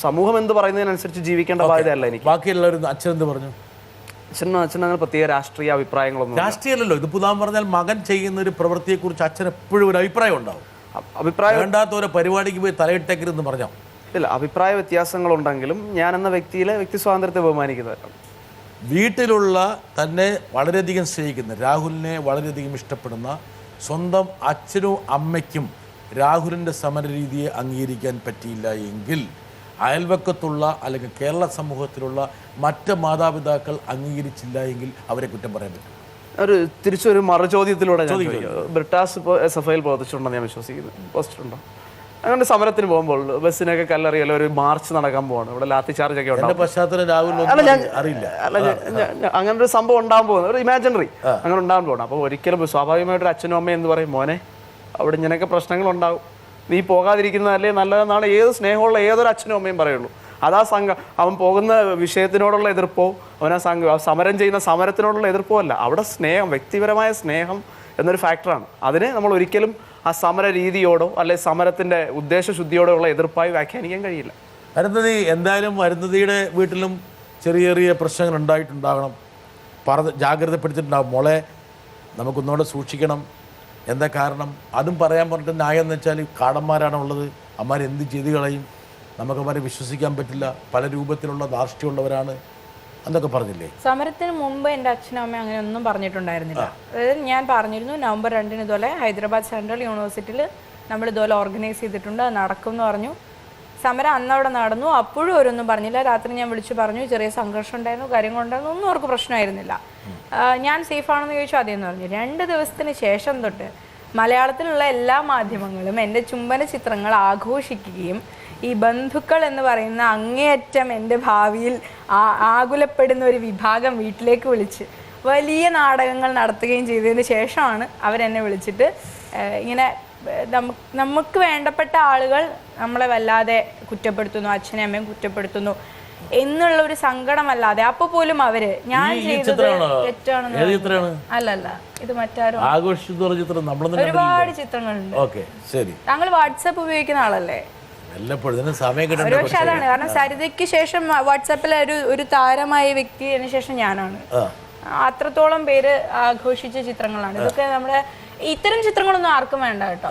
സമൂഹം എന്ത് പറയുന്നതിനനുസരിച്ച് ജീവിക്കേണ്ട ബാധ്യതയല്ല എനിക്ക്. ബാക്കിയുള്ളവരും അച്ഛൻ എന്ത് പറഞ്ഞു? അച്ഛനങ്ങനെ പ്രത്യേക രാഷ്ട്രീയ അഭിപ്രായങ്ങളൊന്നും. രാഷ്ട്രീയമല്ലല്ലോ ഇത്. പുതാൻ പറഞ്ഞാൽ മകൻ ചെയ്യുന്ന ഒരു പ്രവൃത്തിയെക്കുറിച്ച് അച്ഛൻ എപ്പോഴും ഒരു അഭിപ്രായം ഉണ്ടാവും. അഭിപ്രായം വേണ്ടാത്ത ഒരു പരിപാടിക്ക് പോയി തലയിട്ടേക്കരുതെന്ന് പറഞ്ഞോ? ഇല്ല, അഭിപ്രായ വ്യത്യാസങ്ങളുണ്ടെങ്കിലും ഞാൻ എന്ന വ്യക്തി സ്വാതന്ത്ര്യത്തെ ബഹുമാനിക്കുന്നവരാണ്. വീട്ടിലുള്ള തന്നെ വളരെയധികം സ്നേഹിക്കുന്ന, രാഹുലിനെ വളരെയധികം ഇഷ്ടപ്പെടുന്ന സ്വന്തം അച്ഛനും അമ്മയ്ക്കും രാഹുലിൻ്റെ സമരരീതിയെ അംഗീകരിക്കാൻ പറ്റിയില്ല എങ്കിൽ അയൽവക്കത്തുള്ള അല്ലെങ്കിൽ കേരള സമൂഹത്തിലുള്ള മറ്റ് മാതാപിതാക്കൾ അംഗീകരിച്ചില്ല എങ്കിൽ അവരെ കുറ്റം പറയാൻ പറ്റും. തിരിച്ചൊരു മറുചോദ്യത്തിലൂടെ ബ്രിട്ടാസ് ഇപ്പോൾ SFIയിൽ പ്രവർത്തിച്ചിട്ടുണ്ടെന്ന് ഞാൻ വിശ്വസിക്കുന്നു. പോസ്റ്റുണ്ടോ? അങ്ങനെ സമരത്തിന് പോകുമ്പോൾ ബസ്സിനൊക്കെ കല്ലെറിയല്ലോ, ഒരു മാർച്ച് നടക്കാൻ പോവാണ്, ഇവിടെ ലാത്തി ചാർജ് ഒക്കെ ഉണ്ടാവും. പശ്ചാത്തലം രാഹുൽ അറിയില്ല. അങ്ങനെ ഒരു സംഭവം ഉണ്ടാകാൻ പോകുന്നത് ഒരു ഇമാജിനറി അങ്ങനെ ഉണ്ടാകാൻ പോകണം. അപ്പോൾ ഒരിക്കലും സ്വാഭാവികമായിട്ടൊരു അച്ഛനും അമ്മയും എന്ന് പറയും, മോനെ അവിടെ ഇങ്ങനെയൊക്കെ പ്രശ്നങ്ങളുണ്ടാവും, നീ പോകാതിരിക്കുന്നതല്ലേ നല്ലതെന്നാണ് ഏത് സ്നേഹമുള്ള ഏതൊരു അച്ഛനും അമ്മയും പറയുള്ളൂ. അതാ അവൻ പോകുന്ന വിഷയത്തിനോടുള്ള എതിർപ്പോ അവനാ സമരം ചെയ്യുന്ന സമരത്തിനോടുള്ള എതിർപ്പോ അല്ല, അവിടെ സ്നേഹം, വ്യക്തിപരമായ സ്നേഹം എന്നൊരു ഫാക്ടറാണ്. അതിനെ നമ്മൾ ഒരിക്കലും ആ സമര രീതിയോടോ അല്ലെ സമരത്തിൻ്റെ ഉദ്ദേശശുദ്ധിയോടോ ഉള്ള എതിർപ്പായി വ്യാഖ്യാനിക്കാൻ കഴിയില്ല. അരുന്ധതി, എന്തായാലും അരുന്ധതിയുടെ വീട്ടിലും ചെറിയ ചെറിയ പ്രശ്നങ്ങൾ ഉണ്ടായിട്ടുണ്ടാകണം, ജാഗ്രതപ്പെടുത്തിയിട്ടുണ്ടാകും. മോളെ നമുക്കൊന്നുകൂടെ സൂക്ഷിക്കണം. എന്താ കാരണം? അതും പറയാൻ പറഞ്ഞിട്ട് ന്യായം എന്ന് വെച്ചാൽ കാടന്മാരാണുള്ളത്, അമ്മമാർ എന്ത് ചെയ്ത് കളയും, നമുക്കവരെ വിശ്വസിക്കാൻ പറ്റില്ല, പല രൂപത്തിലുള്ള ധാർഷ്ട്യമുള്ളവരാണ് എന്നൊക്കെ പറഞ്ഞില്ലേ? സമരത്തിന് മുമ്പ് എൻ്റെ അച്ഛനും അമ്മയും അങ്ങനെ ഒന്നും പറഞ്ഞിട്ടുണ്ടായിരുന്നില്ല. അതായത് ഞാൻ പറഞ്ഞിരുന്നു നവംബർ 2 ഇതുപോലെ ഹൈദരാബാദ് സെൻട്രൽ യൂണിവേഴ്സിറ്റിയിൽ നമ്മൾ ഇതുപോലെ ഓർഗനൈസ് ചെയ്തിട്ടുണ്ട്, അത് നടക്കും എന്ന് പറഞ്ഞു. സമരം അന്നവിടെ നടന്നു, അപ്പോഴും അവരൊന്നും പറഞ്ഞില്ല. രാത്രി ഞാൻ വിളിച്ചു പറഞ്ഞു ചെറിയ സംഘർഷം ഉണ്ടായിരുന്നു, കാര്യങ്ങളുണ്ടായിരുന്നു, ഒന്നും അവർക്ക് പ്രശ്നമായിരുന്നില്ല. ഞാൻ സേഫാണെന്ന് ചോദിച്ചു, അതേന്ന് പറഞ്ഞു. 2 ദിവസത്തിന് ശേഷം തൊട്ട് മലയാളത്തിലുള്ള എല്ലാ മാധ്യമങ്ങളും എൻ്റെ ചുംബന ചിത്രങ്ങൾ ആഘോഷിക്കുകയും ഈ ബന്ധുക്കൾ എന്ന് പറയുന്ന അങ്ങേയറ്റം എൻ്റെ ഭാവിയിൽ ആകുലപ്പെടുന്ന ഒരു വിഭാഗം വീട്ടിലേക്ക് വിളിച്ച് വലിയ നാടകങ്ങൾ നടത്തുകയും ചെയ്തതിന് ശേഷമാണ് അവരെന്നെ വിളിച്ചിട്ട് ഇങ്ങനെ നമുക്ക് വേണ്ടപ്പെട്ട ആളുകൾ നമ്മളെ വല്ലാതെ കുറ്റപ്പെടുത്തുന്നു, അച്ഛനും അമ്മയും കുറ്റപ്പെടുത്തുന്നു എന്നുള്ള ഒരു സങ്കടമല്ലാതെ അപ്പൊ പോലും അവര് ഞാൻ ചെയ്തത് തെറ്റാണെന്ന് അല്ലല്ല, ഇത് മറ്റാരും ഒരുപാട് ചിത്രങ്ങളുണ്ട്. താങ്കൾ വാട്സാപ്പ് ഉപയോഗിക്കുന്ന ആളല്ലേ? വല്ലപ്പോഴും ഇതിന് സമയം കിട്ടണ്ട. ഒരുപക്ഷെ അതാണ് കാരണം സരിതയ്ക്ക് ശേഷം വാട്സാപ്പിലെ ഒരു താരമായ വ്യക്തി അതിന് ശേഷം ഞാനാണ്. അത്രത്തോളം പേര് ആഘോഷിച്ച ചിത്രങ്ങളാണ് ഇതൊക്കെ. നമ്മുടെ ഇത്തരം ചിത്രങ്ങളൊന്നും ആർക്കും വേണ്ട കേട്ടോ.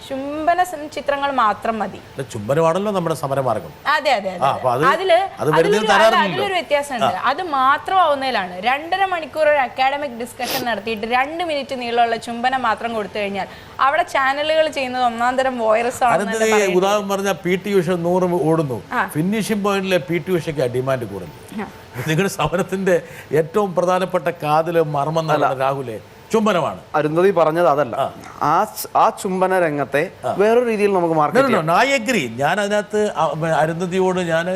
ചുംബന ചിത്രങ്ങൾ മാത്രം മതി. ചുംബനമാണല്ലോ നമ്മുടെ സമരമാർഗം. അതെ അതെ അതെ. അതിലൊരു വ്യത്യാസമുണ്ട്. അത് മാത്രമാവുന്നതിലാണ് 2.5 മണിക്കൂർ ഒരു അക്കാഡമിക് ഡിസ്കഷൻ നടത്തിയിട്ട് 2 മിനിറ്റ് നീളമുള്ള ചുംബനം മാത്രം കൊടുത്തു കഴിഞ്ഞാൽ അവിടെ ചാനലുകൾ ചെയ്യുന്നത് ഒന്നാന്തരം വോയിറസ് ആണ്. ഉദാഹരണം പറഞ്ഞാൽ PT ഉഷ 100 ഓടുന്നു, ഫിനിഷിംഗ് പോയിന്റിലെ PT ഉഷയ്ക്ക് ഡിമാൻഡ് കൂടുതൽ. നിങ്ങളുടെ സമരത്തിന്റെ ഏറ്റവും പ്രധാനപ്പെട്ട കാതില് മർമ്മം നല്ല രാഹുലെ ചുംബനമാണ്. അരുന്ധതി പറഞ്ഞത് അതല്ല, ആ ചുംബന രംഗത്തെ വേറൊരു രീതിയിൽ നമുക്ക് മാർക്കറ്റ്. I agree. ഞാൻ അതിനകത്ത് അരുന്ധതിയോട് ഞാൻ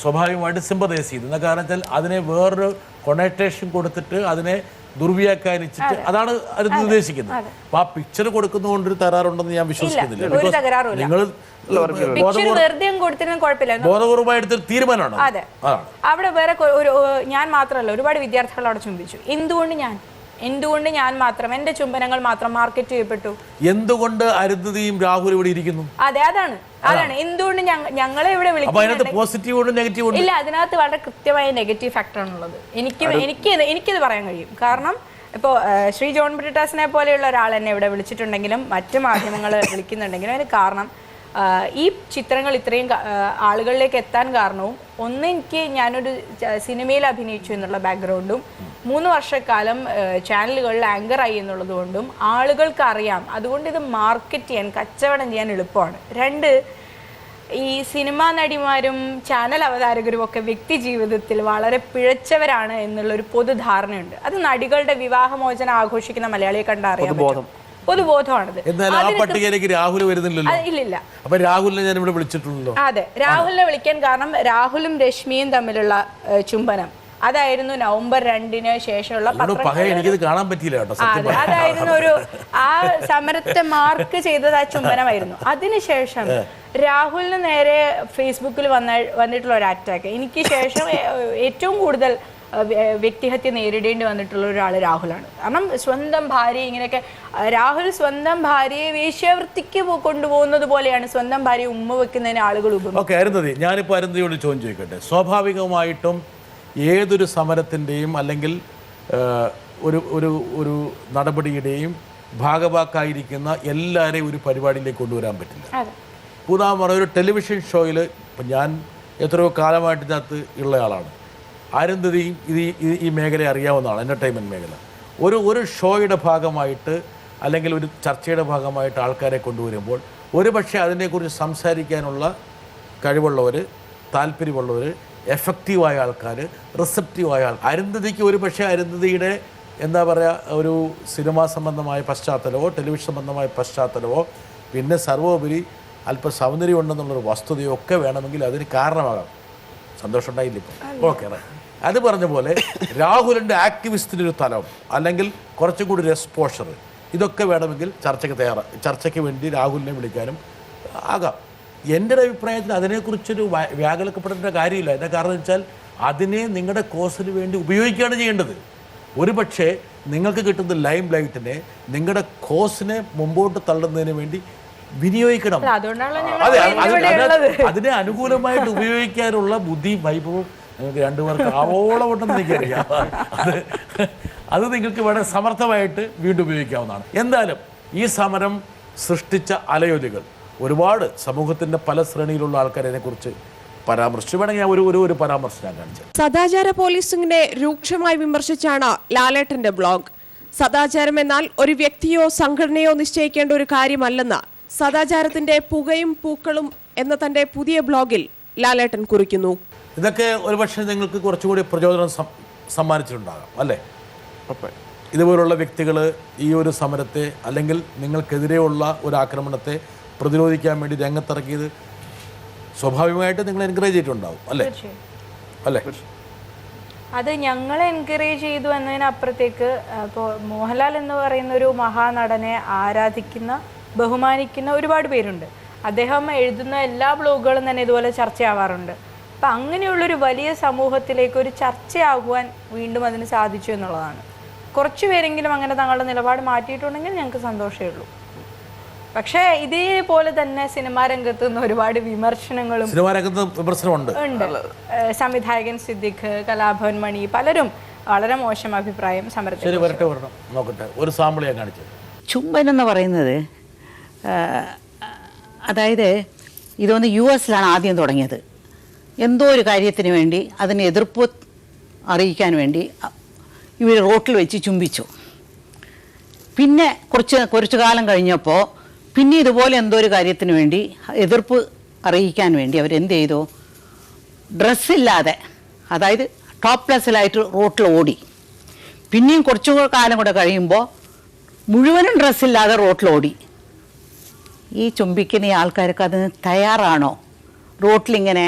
സ്വാഭാവികമായിട്ട് സിമ്പതൈസ് ചെയ്തു. എന്ന കാരണം വെച്ചാൽ അതിനെ വേറൊരു കൊണറ്റേഷൻ കൊടുത്തിട്ട് അതിനെ ദുർവ്യാഖ്യാനിച്ചിട്ട് അതാണ് അരുന്ധതി ഉദ്ദേശിക്കുന്നത്. അപ്പൊ ആ പിക്ചർ കൊടുക്കുന്നതുകൊണ്ടൊരു തകരാറുണ്ടെന്ന് ഞാൻ വിശ്വസിക്കുന്നില്ല. നിങ്ങൾ ബോധപൂർവമായ എടുത്തൊരു തീരുമാനമാണ്. അതെ, അവിടെ വേറെ ഞാൻ മാത്രമല്ല ഒരുപാട് വിദ്യാർത്ഥികൾ അവിടെ ചുംബിച്ചു. എന്തുകൊണ്ട് ഞാൻ മാത്രം, എന്റെ ചുംബനങ്ങൾ മാത്രം മാർക്കറ്റ് ചെയ്യപ്പെട്ടു? എന്തുകൊണ്ട് അരുന്ധതിയും രാഹുലും ഇവിടെ ഇരിക്കുന്നു? അതെ, അതാണ് എന്തുകൊണ്ട് ഞങ്ങളെ ഇവിടെ വിളിക്കുന്നത്? ഇല്ല, അതിനകത്ത് വളരെ കൃത്യമായ നെഗറ്റീവ് ഫാക്ടർ ആണുള്ളത്. എനിക്കിത് പറയാൻ കഴിയും. കാരണം ഇപ്പോൾ ശ്രീ ജോൺ ബ്രിട്ടാസിനെ പോലെയുള്ള ഒരാൾ എന്നെ ഇവിടെ വിളിച്ചിട്ടുണ്ടെങ്കിലും മറ്റു മാധ്യമങ്ങൾ വിളിക്കുന്നുണ്ടെങ്കിലും അതിന് കാരണം ഈ ചിത്രങ്ങൾ ഇത്രയും ആളുകളിലേക്ക് എത്താൻ കാരണവും ഒന്ന്, ഞാനൊരു സിനിമയിൽ അഭിനയിച്ചു എന്നുള്ള ബാക്ക്ഗ്രൗണ്ടും 3 വർഷക്കാലം ചാനലുകളിൽ ആങ്കറായി എന്നുള്ളത് കൊണ്ടും ആളുകൾക്ക് അറിയാം. അതുകൊണ്ട് ഇത് മാർക്കറ്റ് ചെയ്യാൻ, കച്ചവടം ചെയ്യാൻ എളുപ്പമാണ്. 2, ഈ സിനിമാ നടിമാരും ചാനൽ അവതാരകരും ഒക്കെ വ്യക്തി ജീവിതത്തിൽ വളരെ പിഴച്ചവരാണ് എന്നുള്ളൊരു പൊതുധാരണയുണ്ട്. അത് നടികളുടെ വിവാഹമോചനം ആഘോഷിക്കുന്ന മലയാളിയെ കണ്ടറിയാം. പൊതുബോധമാണത്. രാഹുൽ വരുന്നില്ലല്ലോ. ഇല്ലില്ല. അപ്പൊ രാഹുലിനെ ഞാൻ ഇവിടെ വിളിച്ചിട്ടുണ്ടല്ലോ. അതെ, രാഹുലിനെ വിളിക്കാൻ കാരണം രാഹുലും രശ്മിയും തമ്മിലുള്ള ചുംബനം അതായിരുന്നു നവംബർ 2 ശേഷമുള്ള എനിക്കത് കാണാൻ പറ്റിയില്ല കേട്ടോ. അതായിരുന്നു ആ സമരത്തെ മാർക്ക് ചെയ്തത് ആ ചുംബനമായിരുന്നു. അതിനുശേഷം രാഹുലിന് നേരെ ഫേസ്ബുക്കിൽ വന്നിട്ടുള്ള ഒരു അറ്റാക്ക്, എനിക്ക് ശേഷം ഏറ്റവും കൂടുതൽ വ്യക്തിഹത്യ നേരിടേണ്ടി വന്നിട്ടുള്ള ഒരാൾ രാഹുലാണ്. കാരണം സ്വന്തം ഭാര്യ ഇങ്ങനെയൊക്കെ, രാഹുൽ സ്വന്തം ഭാര്യയെ വേശ്യാവൃത്തിക്ക് കൊണ്ടുപോകുന്നത് പോലെയാണ് സ്വന്തം ഭാര്യയെ ഉമ്മ വെക്കുന്നതിന് ആളുകൾ അരുന്ധതി, ഞാനിപ്പോൾ അരുന്ധതിയോട് ചോദ്യം ചോദിക്കട്ടെ. സ്വാഭാവികമായിട്ടും ഏതൊരു സമരത്തിൻ്റെയും അല്ലെങ്കിൽ ഒരു നടപടിയുടെയും ഭാഗവാക്കായിരിക്കുന്ന എല്ലാവരെയും ഒരു പരിപാടിയിലേക്ക് കൊണ്ടുവരാൻ പറ്റില്ല. ഉദാഹരണം ഒരു ടെലിവിഷൻ ഷോയിൽ ഇപ്പം ഞാൻ എത്രയോ കാലമായിട്ട് ഇതിനകത്ത് ഉള്ളയാളാണ്. അരുന്ധതിയും ഈ മേഖലയെ അറിയാവുന്നതാണ്, എൻ്റർടൈൻമെൻറ്റ് മേഖല. ഒരു ഷോയുടെ ഭാഗമായിട്ട് അല്ലെങ്കിൽ ഒരു ചർച്ചയുടെ ഭാഗമായിട്ട് ആൾക്കാരെ കൊണ്ടുവരുമ്പോൾ ഒരു പക്ഷേ അതിനെക്കുറിച്ച് സംസാരിക്കാനുള്ള കഴിവുള്ളവർ, താല്പര്യമുള്ളവർ, എഫക്റ്റീവായ ആൾക്കാർ, റിസപ്റ്റീവായ ആൾക്കാർ. അരുന്ധതിക്ക് ഒരു പക്ഷേ അരുന്ധതിയുടെ എന്താ പറയുക ഒരു സിനിമാ സംബന്ധമായ പശ്ചാത്തലമോ ടെലിവിഷൻ സംബന്ധമായ പശ്ചാത്തലമോ പിന്നെ സർവോപരി അല്പം സൗന്ദര്യം ഉണ്ടെന്നുള്ളൊരു വസ്തുതയോ ഒക്കെ വേണമെങ്കിൽ അതിന് കാരണമാകാം. സന്തോഷം ഉണ്ടായില്ല ഇപ്പോൾ. ഓക്കെ, അത് പറഞ്ഞ പോലെ രാഹുലിൻ്റെ ആക്ടിവിസ്റ്റിനൊരു തലം അല്ലെങ്കിൽ കുറച്ചും കൂടി ഒരു എക്സ്പോഷർ ഇതൊക്കെ വേണമെങ്കിൽ ചർച്ചയ്ക്ക് വേണ്ടി രാഹുലിനെ വിളിക്കാനും ആകാം. എൻ്റെ ഒരു അഭിപ്രായത്തിൽ അതിനെക്കുറിച്ചൊരു വ്യാകുലപ്പെടേണ്ട കാര്യമില്ല. എൻ്റെ കാരണം വെച്ചാൽ അതിനെ നിങ്ങളുടെ കോസിന് വേണ്ടി ഉപയോഗിക്കുകയാണ് ചെയ്യേണ്ടത്. ഒരു പക്ഷേ നിങ്ങൾക്ക് കിട്ടുന്ന ലൈം ലൈറ്റിനെ നിങ്ങളുടെ കോസിനെ മുമ്പോട്ട് തള്ളുന്നതിന് വേണ്ടി വിനിയോഗിക്കണം. അതെ, അതിനെ അനുകൂലമായിട്ട് ഉപയോഗിക്കാനുള്ള ബുദ്ധി വൈഭവം നിങ്ങൾക്ക് രണ്ടുപേർക്ക് ആവോളമുണ്ടെന്ന് എനിക്കറിയാം. അത് നിങ്ങൾക്ക് വളരെ സമർത്ഥമായിട്ട് വീണ്ടും ഉപയോഗിക്കാവുന്നതാണ്. എന്തായാലും ഈ സമരം സൃഷ്ടിച്ച അലയൊലികൾ ഒരുപാട് സമൂഹത്തിൻ്റെ പല ശ്രേണിയിലുള്ള ആൾക്കാരെ കുറിച്ച് പരാമർശിച്ചു. വേണമെങ്കിൽ ഞാൻ ഒരു പരാമർശം ഞാൻ കാണിച്ചത്. സദാചാര പോലീസിംഗിനെ രൂക്ഷമായി വിമർശിച്ചാണ് ലാലേട്ടന്റെ ബ്ലോഗ്. സദാചാരം എന്നാൽ ഒരു വ്യക്തിയോ സംഘടനയോ നിശ്ചയിക്കേണ്ട ഒരു കാര്യമല്ലെന്ന് സദാചാരത്തിന്റെ പുകയും പൂക്കളും എന്ന തന്റെ പുതിയ ബ്ലോഗിൽ ലാലേട്ടൻ കുറിക്കുന്നു. ഇതൊക്കെ ഒരുപക്ഷെ നിങ്ങൾക്ക് കുറച്ചുകൂടി പ്രചോദനം സമ്മാനിച്ചിട്ടുണ്ടാകാം അല്ലേ? ഇതുപോലുള്ള വ്യക്തികൾ ഈ ഒരു സമരത്തെ അല്ലെങ്കിൽ നിങ്ങൾക്കെതിരെയുള്ള ഒരു ആക്രമണത്തെ പ്രതിരോധിക്കാൻ വേണ്ടി രംഗത്തിറക്കിയത് സ്വാഭാവികമായിട്ട് നിങ്ങൾ എൻകറേജ് ചെയ്തിട്ടുണ്ടാവും അല്ലേ? അത് ഞങ്ങളെ എൻകറേജ് ചെയ്തു എന്നതിനപ്പുറത്തേക്ക് ഇപ്പോൾ മോഹൻലാൽ എന്ന് പറയുന്ന ഒരു മഹാനടനെ ആരാധിക്കുന്ന, ബഹുമാനിക്കുന്ന ഒരുപാട് പേരുണ്ട്. അദ്ദേഹം എഴുതുന്ന എല്ലാ ബ്ലോഗുകളും തന്നെ ഇതുപോലെ ചർച്ചയാവാറുണ്ട്. അപ്പം അങ്ങനെയുള്ളൊരു വലിയ സമൂഹത്തിലേക്ക് ഒരു ചർച്ചയാകുവാൻ വീണ്ടും അതിന് സാധിച്ചു എന്നുള്ളതാണ്. കുറച്ച് പേരെങ്കിലും അങ്ങനെ തങ്ങളുടെ നിലപാട് മാറ്റിയിട്ടുണ്ടെങ്കിൽ ഞങ്ങൾക്ക് സന്തോഷമേ ഉള്ളൂ. പക്ഷേ ഇതേപോലെ തന്നെ സിനിമാ രംഗത്ത് നിന്ന് ഒരുപാട് വിമർശനങ്ങളും സിനിമാ രംഗത്ത് വിമർശനമുണ്ട്. ഉണ്ട്. സംവിധായകൻ സിദ്ദിഖ്, കലാഭവൻ മണി, പലരും വളരെ മോശം അഭിപ്രായം സമരത്തിൽ. ശരി, വരട്ടെ വരണം, നോക്കട്ടെ. ഒരു സാമ്പിൾ ഞാൻ കാണിച്ചത്. ചുംബൻ എന്ന് പറയുന്നത് അതായത് ഇതൊന്ന് US ആദ്യം തുടങ്ങിയത്. എന്തോ ഒരു കാര്യത്തിന് വേണ്ടി അതിന് എതിർപ്പ് അറിയിക്കാൻ വേണ്ടി ഇവർ റോട്ടിൽ വെച്ച് ചുംബിച്ചു. പിന്നെ കുറച്ച് കാലം കഴിഞ്ഞപ്പോൾ പിന്നെ ഇതുപോലെ എന്തോ ഒരു കാര്യത്തിന് വേണ്ടി എതിർപ്പ് അറിയിക്കാൻ വേണ്ടി അവരെന്ത് ചെയ്തു, ഡ്രസ്സില്ലാതെ, അതായത് ടോപ്ലെസ്സിലായിട്ട് റോട്ടിൽ ഓടി. പിന്നെയും കുറച്ചു കാലം കൂടെ കഴിയുമ്പോൾ മുഴുവനും ഡ്രസ്സില്ലാതെ റോട്ടിൽ ഓടി. ഈ ചുംബിക്കുന്ന ആൾക്കാർക്ക് അതിന് തയ്യാറാണോ? റോട്ടിലിങ്ങനെ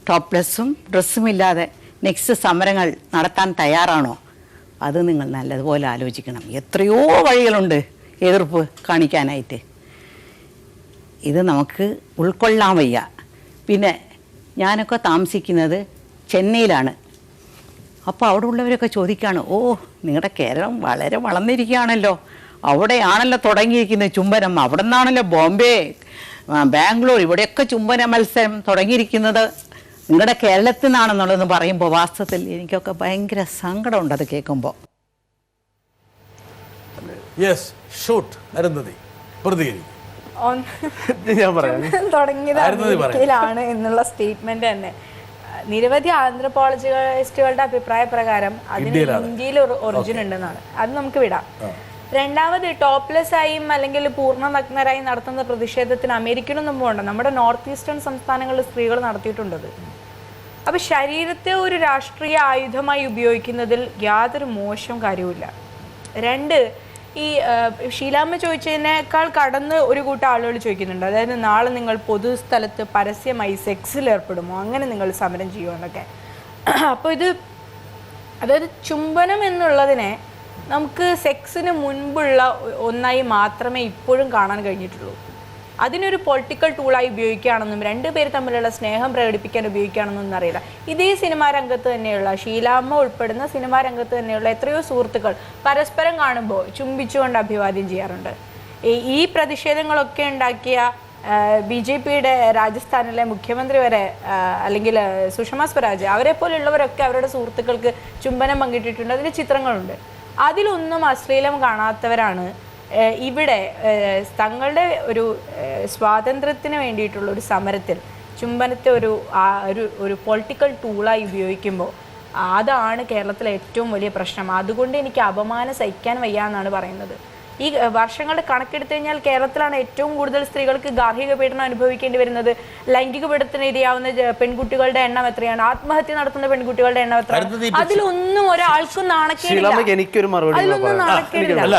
ടോപ്ലെസ്സും ഡ്രസ്സും ഇല്ലാതെ നെക്സ്റ്റ് സമരങ്ങൾ നടത്താൻ തയ്യാറാണോ? അത് നിങ്ങൾ നല്ലതുപോലെ ആലോചിക്കണം. എത്രയോ വഴികളുണ്ട് എതിർപ്പ് കാണിക്കാനായിട്ട്. ഇത് നമുക്ക് ഉൾക്കൊള്ളാൻ വയ്യ. പിന്നെ ഞാനൊക്കെ താമസിക്കുന്നത് ചെന്നൈയിലാണ്. അപ്പോൾ അവിടെ ഉള്ളവരൊക്കെ ചോദിക്കുകയാണ്, ഓ നിങ്ങളുടെ കേരളം വളരെ വളർന്നിരിക്കുകയാണല്ലോ, അവിടെയാണല്ലോ തുടങ്ങിയിരിക്കുന്നത് ചുംബനം, അവിടെ നിന്നാണല്ലോ ബോംബെ, ബാംഗ്ലൂർ, ഇവിടെയൊക്കെ ചുംബന മത്സരം തുടങ്ങിയിരിക്കുന്നത് നിങ്ങളുടെ കേരളത്തിൽ നിന്നാണെന്നുള്ളതെന്ന് പറയുമ്പോൾ വാസ്തവത്തിൽ എനിക്കൊക്കെ ഭയങ്കര സങ്കടമുണ്ട് അത് കേൾക്കുമ്പോൾ. യെസ്, ഷൂട്ട് അരുന്ധതി പ്രതികരിക്കും. ഞാൻ പറയാം. തുടങ്ങിയത് അമേരിക്കയിലാണ് എന്നുള്ള സ്റ്റേറ്റ്മെന്റ് തന്നെ നിരവധി ആന്ത്രപ്പോളജിസ്റ്റുകളുടെ അഭിപ്രായ പ്രകാരം അതിന് ഇന്ത്യയിൽ ഒറിജിൻ ഉണ്ടെന്നാണ്. അത് നമുക്ക് വിടാം. രണ്ടാമത് ടോപ്ലെസ് ആയും അല്ലെങ്കിൽ പൂർണ്ണ നഗ്നരായി നടത്തുന്ന പ്രതിഷേധത്തിന് അമേരിക്കയിലൊന്നും പോകണ്ട, നമ്മുടെ നോർത്ത് ഈസ്റ്റേൺ സംസ്ഥാനങ്ങളിൽ സ്ത്രീകൾ നടത്തിയിട്ടുണ്ടത്. അപ്പൊ ശരീരത്തെ ഒരു രാഷ്ട്രീയ ആയുധമായി ഉപയോഗിക്കുന്നതിൽ യാതൊരു മോശം കാര്യവുമില്ല. രണ്ട്, ഈ ഷീലാമ്മ ചോദിച്ചതിനേക്കാൾ കടന്ന് ഒരു കൂട്ടം ആളുകൾ ചോദിക്കുന്നുണ്ട്. അതായത് നാളെ നിങ്ങൾ പൊതുസ്ഥലത്ത് പരസ്യമായി സെക്സിൽ ഏർപ്പെടുമോ, അങ്ങനെ നിങ്ങൾ സമരം ചെയ്യുമോ എന്നൊക്കെ. അപ്പോൾ ഇത് അതായത് ചുംബനം എന്നുള്ളതിനെ നമുക്ക് സെക്സിന് മുൻപുള്ള ഒന്നായി മാത്രമേ ഇപ്പോഴും കാണാൻ കഴിഞ്ഞിട്ടുള്ളൂ. അതിനൊരു പൊളിറ്റിക്കൽ ടൂളായി ഉപയോഗിക്കുകയാണെന്നും രണ്ടുപേര് തമ്മിലുള്ള സ്നേഹം പ്രകടിപ്പിക്കാൻ ഉപയോഗിക്കുകയാണെന്നൊന്നും അറിയില്ല. ഇതേ സിനിമാ രംഗത്ത് തന്നെയുള്ള ഷീലാമ്മ ഉൾപ്പെടുന്ന സിനിമാ രംഗത്ത് തന്നെയുള്ള എത്രയോ സുഹൃത്തുക്കൾ പരസ്പരം കാണുമ്പോൾ ചുംബിച്ചുകൊണ്ട് അഭിവാദ്യം ചെയ്യാറുണ്ട്. ഈ പ്രതിഷേധങ്ങളൊക്കെ ഉണ്ടാക്കിയ BJPയുടെ രാജസ്ഥാനിലെ മുഖ്യമന്ത്രി വരെ അല്ലെങ്കിൽ സുഷമ സ്വരാജ് അവരെ പോലുള്ളവരൊക്കെ അവരുടെ സുഹൃത്തുക്കൾക്ക് ചുംബനം പങ്കിട്ടിട്ടുണ്ട്. അതിന് ചിത്രങ്ങളുണ്ട്. അതിലൊന്നും അശ്ലീലം കാണാത്തവരാണ് ഇവിടെ തങ്ങളുടെ ഒരു സ്വാതന്ത്ര്യത്തിന് വേണ്ടിയിട്ടുള്ള ഒരു സമരത്തിൽ ചുംബനത്തെ ഒരു പൊളിറ്റിക്കൽ ടൂളായി ഉപയോഗിക്കുമ്പോൾ അതാണ് കേരളത്തിലെ ഏറ്റവും വലിയ പ്രശ്നം. അതുകൊണ്ട് എനിക്ക് അപമാനം സഹിക്കാൻ വയ്യ എന്നാണ് പറയുന്നത്. ഈ വർഷങ്ങളുടെ കണക്കെടുത്തു കഴിഞ്ഞാൽ കേരളത്തിലാണ് ഏറ്റവും കൂടുതൽ സ്ത്രീകൾക്ക് ഗാർഹിക പീഡനം അനുഭവിക്കേണ്ടി വരുന്നത്. ലൈംഗിക പീഡനത്തിന് ഇരയാവുന്ന പെൺകുട്ടികളുടെ എണ്ണം എത്രയാണ്? ആത്മഹത്യ നടത്തുന്ന പെൺകുട്ടികളുടെ എണ്ണം എത്രയാണ്? അതിലൊന്നും ഒരാൾക്കും നാണക്കേടില്ല. അല്ല,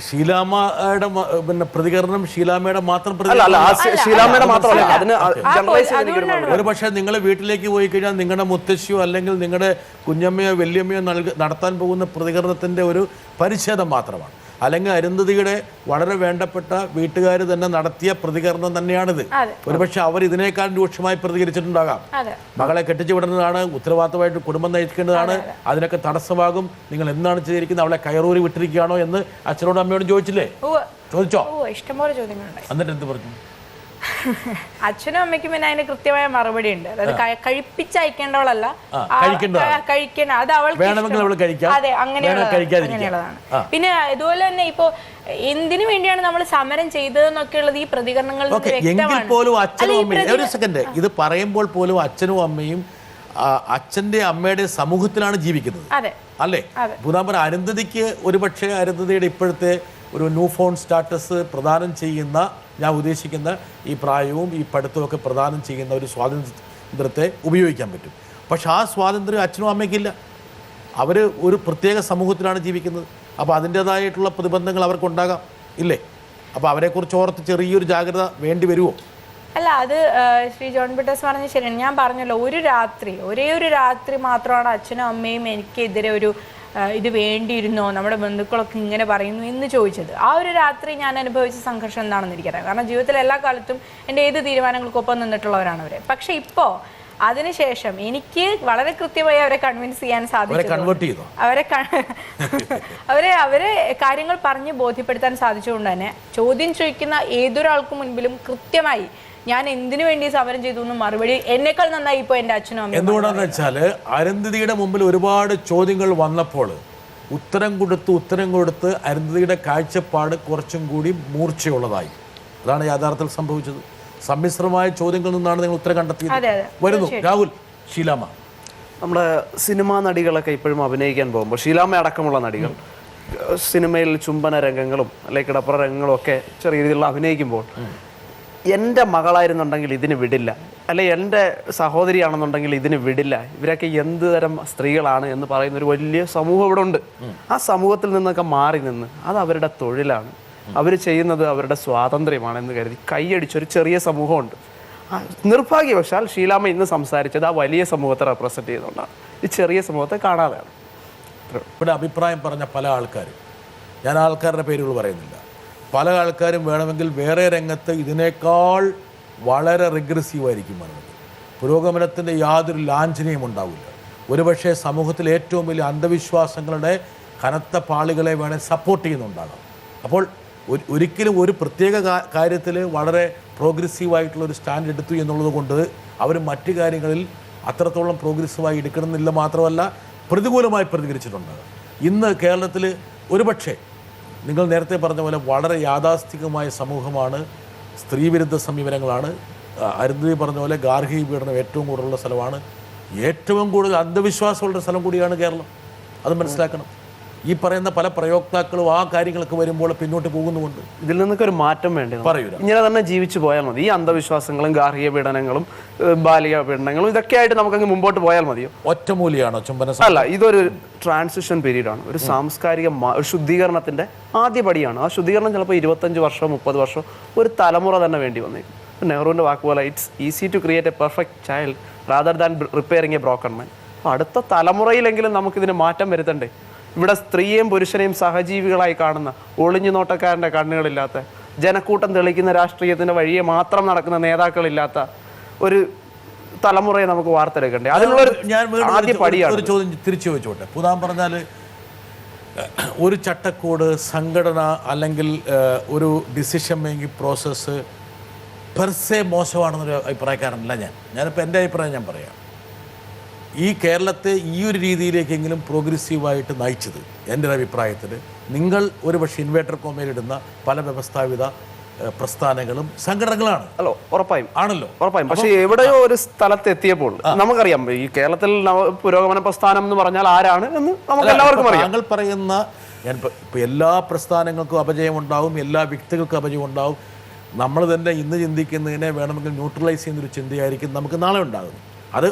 ഷീലാമ്മയുടെ പിന്നെ പ്രതികരണം ഷീലാമ്മയുടെ മാത്രം ഒരു പക്ഷേ നിങ്ങൾ വീട്ടിലേക്ക് പോയി കഴിഞ്ഞാൽ നിങ്ങളുടെ മുത്തശ്ശിയോ അല്ലെങ്കിൽ നിങ്ങളുടെ കുഞ്ഞമ്മയോ വല്യമ്മയോ നടത്താൻ പോകുന്ന പ്രതികരണത്തിന്റെ ഒരു പരിച്ഛേദം മാത്രമാണ്. അല്ലെങ്കിൽ അരുന്ധതിയുടെ വളരെ വേണ്ടപ്പെട്ട വീട്ടുകാർ തന്നെ നടത്തിയ പ്രതികരണം തന്നെയാണിത്. ഒരുപക്ഷെ അവർ ഇതിനേക്കാൾ രൂക്ഷമായി പ്രതികരിച്ചിട്ടുണ്ടാകാം. മകളെ കെട്ടിച്ചു വിടുന്നതാണ്, ഉത്തരവാദിത്തമായിട്ട് കുടുംബം നയിക്കേണ്ടതാണ്, അതിനൊക്കെ തടസ്സമാകും, നിങ്ങൾ എന്താണ് ചെയ്തിരിക്കുന്നത്, അവളെ കയറൂരി വിട്ടിരിക്കുകയാണോ എന്ന് അച്ഛനോടും അമ്മയോടും ചോദിച്ചില്ലേ? ചോദിച്ചോ? ഇഷ്ടംപോലെ ചോദ്യങ്ങളുണ്ട്. എന്നിട്ട് എന്ത് പറഞ്ഞു? അച്ഛനും അമ്മയ്ക്കും പിന്നെ അതിന് കൃത്യമായ മറുപടി ഉണ്ട്. അതായത് കഴിപ്പിച്ചയക്കേണ്ടവളല്ല, കഴിക്കണം, അത് അവൾക്ക് അതെ അങ്ങനെയുള്ളതാണ്. പിന്നെ ഇതുപോലെ തന്നെ ഇപ്പോ എന്തിനു വേണ്ടിയാണ് നമ്മൾ സമരം ചെയ്തതെന്നൊക്കെ ഉള്ളത് ഈ പ്രതികരണങ്ങളിൽ ഇത് പറയുമ്പോൾ പോലും അച്ഛനും അമ്മയും അച്ഛന്റെ അമ്മയുടെ സമൂഹത്തിലാണ് ജീവിക്കുന്നത്, അല്ലേ? ഉദാഹരണം അരുന്ധതിക്ക് ഒരുപക്ഷെ അരുന്ധതിയുടെ ഇപ്പോഴത്തെ ഒരു ന്യൂ ഫോൺ സ്റ്റാറ്റസ് പ്രദാനം ചെയ്യുന്ന, ഞാൻ ഉദ്ദേശിക്കുന്ന ഈ പ്രായവും ഈ പഠിത്തമൊക്കെ പ്രദാനം ചെയ്യുന്ന ഒരു സ്വാതന്ത്ര്യത്തെ ഉപയോഗിക്കാൻ പറ്റും. പക്ഷെ ആ സ്വാതന്ത്ര്യം അച്ഛനും അമ്മയ്ക്കില്ല. അവർ ഒരു പ്രത്യേക സമൂഹത്തിലാണ് ജീവിക്കുന്നത്. അപ്പോൾ അതിൻ്റേതായിട്ടുള്ള പ്രതിബന്ധങ്ങൾ അവർക്കുണ്ടാകാം, ഇല്ലേ? അപ്പോൾ അവരെക്കുറിച്ച് ഓർത്ത് ചെറിയൊരു ജാഗ്രത വേണ്ടി വരുമോ? അല്ല, അത് ശ്രീ ജോൺ ബ്രിട്ടാസ് പറഞ്ഞ ശരിയാണ്. ഞാൻ പറഞ്ഞല്ലോ, ഒരേ ഒരു രാത്രി മാത്രമാണ് അച്ഛനും അമ്മയും എനിക്കെതിരെ ഒരു ഇത് വേണ്ടിയിരുന്നോ, നമ്മുടെ ബന്ധുക്കളൊക്കെ ഇങ്ങനെ പറയുന്നു എന്ന് ചോദിച്ചത്. ആ ഒരു രാത്രി ഞാൻ അനുഭവിച്ച സംഘർഷം എന്താണെന്ന് എനിക്കറിയാം. കാരണം ജീവിതത്തിൽ എല്ലാ കാലത്തും എൻ്റെ ഏത് തീരുമാനങ്ങൾക്കൊപ്പം നിന്നിട്ടുള്ളവരാണ് അവർ. പക്ഷെ ഇപ്പോൾ അതിനുശേഷം എനിക്ക് വളരെ കൃത്യമായി അവരെ കൺവിൻസ് ചെയ്യാൻ സാധിച്ചു. അവരെ കാര്യങ്ങൾ പറഞ്ഞ് ബോധ്യപ്പെടുത്താൻ സാധിച്ചുകൊണ്ട് തന്നെ ചോദ്യം ചോദിക്കുന്ന ഏതൊരാൾക്കു മുൻപിലും കൃത്യമായി ഞാൻ എന്തിനു വേണ്ടി സമരം ചെയ്തു എന്ന് മറുപടി എന്നേക്കാൾ നന്നായി ഇപ്പോൾ എൻ്റെ അച്ഛനും അമ്മയും. എന്തുകൊണ്ടാണെന്ന് വെച്ചാൽ അരുന്ധതിയുടെ മുമ്പിൽ ഒരുപാട് ചോദ്യങ്ങൾ വന്നപ്പോൾ ഉത്തരം കൊടുത്ത് അരുന്ധതിയുടെ കാഴ്ചപ്പാട് കുറച്ചും കൂടി മൂർച്ചയുള്ളതായി. അതാണ് യഥാർത്ഥത്തിൽ സംഭവിച്ചത്. സമ്മിശ്രമായ ചോദ്യങ്ങളിൽ നിന്നാണ് നിങ്ങൾ ഉത്തരം കണ്ടെത്തിയത്. വരുന്നു രാഹുൽ, ഷീലാമ്മ. നമ്മുടെ സിനിമാ നടികളൊക്കെ ഇപ്പോഴും അഭിനയിക്കാൻ പോകുമ്പോൾ, ഷീലാമ്മ അടക്കമുള്ള നടികൾ സിനിമയിൽ ചുംബന രംഗങ്ങളും അല്ലെങ്കിൽ കിടപ്പുറ രംഗങ്ങളും ഒക്കെ ചെറിയ രീതിയിലുള്ള അഭിനയിക്കുമ്പോൾ എൻ്റെ മകളായിരുന്നുണ്ടെങ്കിൽ ഇതിന് വിടില്ല, അല്ലെ എൻ്റെ സഹോദരിയാണെന്നുണ്ടെങ്കിൽ ഇതിന് വിടില്ല, ഇവരൊക്കെ എന്ത് തരം സ്ത്രീകളാണ് എന്ന് പറയുന്നൊരു വലിയ സമൂഹം ഇവിടെ ഉണ്ട്. ആ സമൂഹത്തിൽ നിന്നൊക്കെ മാറി നിന്ന് അത് അവരുടെ തൊഴിലാണ്, അവർ ചെയ്യുന്നത് അവരുടെ സ്വാതന്ത്ര്യമാണെന്ന് കരുതി കൈയടിച്ചൊരു ചെറിയ സമൂഹമുണ്ട്. നിർഭാഗ്യവശാൽ ഷീലാമ്മ ഇന്ന് സംസാരിച്ചത് ആ വലിയ സമൂഹത്തെ റെപ്രസെൻറ്റ് ചെയ്യുന്നതുകൊണ്ടാണ്, ഈ ചെറിയ സമൂഹത്തെ കാണാതെയാണ്. ഇവിടെ അഭിപ്രായം പറഞ്ഞ പല ആൾക്കാരും, ഞാൻ ആൾക്കാരുടെ പേരുകൾ പറയുന്നില്ല, പല ആൾക്കാരും വേണമെങ്കിൽ വേറെ രംഗത്ത് ഇതിനേക്കാൾ വളരെ റിഗ്രസീവായിരിക്കും പറയുന്നത്. പുരോഗമനത്തിൻ്റെ യാതൊരു ലാഞ്ചനയും ഉണ്ടാവില്ല. ഒരുപക്ഷെ സമൂഹത്തിലെ ഏറ്റവും വലിയ അന്ധവിശ്വാസങ്ങളുടെ കനത്ത പാളികളെ വേണേൽ സപ്പോർട്ട് ചെയ്യുന്നുണ്ടാകാം. അപ്പോൾ ഒരിക്കലും ഒരു പ്രത്യേക കാര്യത്തിൽ വളരെ പ്രോഗ്രസീവായിട്ടുള്ളൊരു സ്റ്റാൻഡ് എടുത്തു എന്നുള്ളത് കൊണ്ട് അവർ മറ്റു കാര്യങ്ങളിൽ അത്രത്തോളം പ്രോഗ്രസീവായി എടുക്കണമെന്നില്ല. മാത്രമല്ല പ്രതികൂലമായി പ്രതികരിച്ചിട്ടുണ്ട്. ഇന്ന് കേരളത്തിൽ ഒരുപക്ഷെ നിങ്ങൾ നേരത്തെ പറഞ്ഞ പോലെ വളരെ യാഥാസ്ഥികമായ സമൂഹമാണ്, സ്ത്രീവിരുദ്ധ സമീപനങ്ങളാണ്. അരുന്ധതി പറഞ്ഞ പോലെ ഗാർഹിക പീഡനം ഏറ്റവും കൂടുതലുള്ള സ്ഥലമാണ്, ഏറ്റവും കൂടുതൽ അന്ധവിശ്വാസമുള്ള സ്ഥലം കൂടിയാണ് കേരളം. അത് മനസ്സിലാക്കണം. ഈ പറയുന്ന പല പ്രയോക്താക്കളും ആ കാര്യങ്ങളൊക്കെ വരുമ്പോൾ പിന്നോട്ട് പോകുന്നുമുണ്ട്. ഇതിൽ നിന്നൊക്കെ ഒരു മാറ്റം വേണ്ടി പറയൂല. ഇങ്ങനെ തന്നെ ജീവിച്ചു പോയാൽ മതി. ഈ അന്ധവിശ്വാസങ്ങളും ഗാർഹിക പീഡനങ്ങളും ബാലിക പീഡനങ്ങളും ഇതൊക്കെ ആയിട്ട് നമുക്കങ്ങ് മുമ്പോട്ട് പോയാൽ മതിയോ? ഒറ്റമൂലിയാണോ ചുംബന? അല്ല, ഇതൊരു ട്രാൻസിഷൻ പീരീഡാണ്. ഒരു സാംസ്കാരിക ശുദ്ധീകരണത്തിന്റെ ആദ്യ പടിയാണ്. ആ ശുദ്ധീകരണം ചിലപ്പോൾ 25 വർഷം 30 വർഷം ഒരു തലമുറ തന്നെ വേണ്ടി വന്നേക്കും. നെഹ്റുവിന്റെ വാക്കുപോലെ it's easy to create a perfect child rather than repairing a broken man. അപ്പോൾ അടുത്ത തലമുറയിലെങ്കിലും നമുക്കിതിന് മാറ്റം വരുത്തണ്ടേ? ഇവിടെ സ്ത്രീയെയും പുരുഷനെയും സഹജീവികളായി കാണുന്ന, ഒളിഞ്ഞു നോട്ടക്കാരൻ്റെ കണ്ണുകളില്ലാത്ത, ജനക്കൂട്ടം തെളിക്കുന്ന രാഷ്ട്രീയത്തിൻ്റെ വഴിയെ മാത്രം നടക്കുന്ന നേതാക്കളില്ലാത്ത ഒരു തലമുറയെ നമുക്ക് വാർത്തെടുക്കണ്ടേ? അതിനുള്ളൊരു ആദ്യ പടിയാണ്. ഒരു ചോദ്യം തിരിച്ചു വെച്ചോട്ടെ. പുതാൻ പറഞ്ഞാൽ ഒരു ചട്ടക്കൂട്, സംഘടന അല്ലെങ്കിൽ ഒരു ഡിസിഷൻ മേക്കിംഗ് പ്രോസസ്സ് പെർസെ മോശമാണെന്നൊരു അഭിപ്രായക്കാരനല്ല ഞാനിപ്പോൾ എൻ്റെ അഭിപ്രായം ഞാൻ പറയാം. ഈ കേരളത്തെ ഈ ഒരു രീതിയിലേക്കെങ്കിലും പ്രോഗ്രസീവായിട്ട് നയിച്ചത് എൻ്റെ അഭിപ്രായത്തിൽ നിങ്ങൾ ഒരുപക്ഷെ ഇൻവേർട്ടർ കോമയിലിടുന്ന പല വ്യവസ്ഥാപിത പ്രസ്ഥാനങ്ങളും സംഘടനകളാണ്. അല്ലോ, ഉറപ്പായും ആണല്ലോ, ഉറപ്പായും. പക്ഷേ എവിടെയോ ഒരു സ്ഥലത്ത് എത്തിയപ്പോൾ നമുക്കറിയാം ഈ കേരളത്തിൽ പുരോഗമന പ്രസ്ഥാനം എന്ന് പറഞ്ഞാൽ ആരാണ് എന്ന് നമുക്ക് എല്ലാവർക്കും അറിയാം. താങ്കൾ പറയുന്ന ഇപ്പോൾ എല്ലാ പ്രസ്ഥാനങ്ങൾക്കും അപജയമുണ്ടാവും, എല്ലാ വ്യക്തികൾക്കും അപജയമുണ്ടാവും. നമ്മൾ തന്നെ ഇന്ന് ചിന്തിക്കുന്നതിനെ വേണമെങ്കിൽ ന്യൂട്രലൈസ് ചെയ്യുന്നൊരു ചിന്തയായിരിക്കും നമുക്ക് നാളെ ഉണ്ടാകുന്നത്. അത്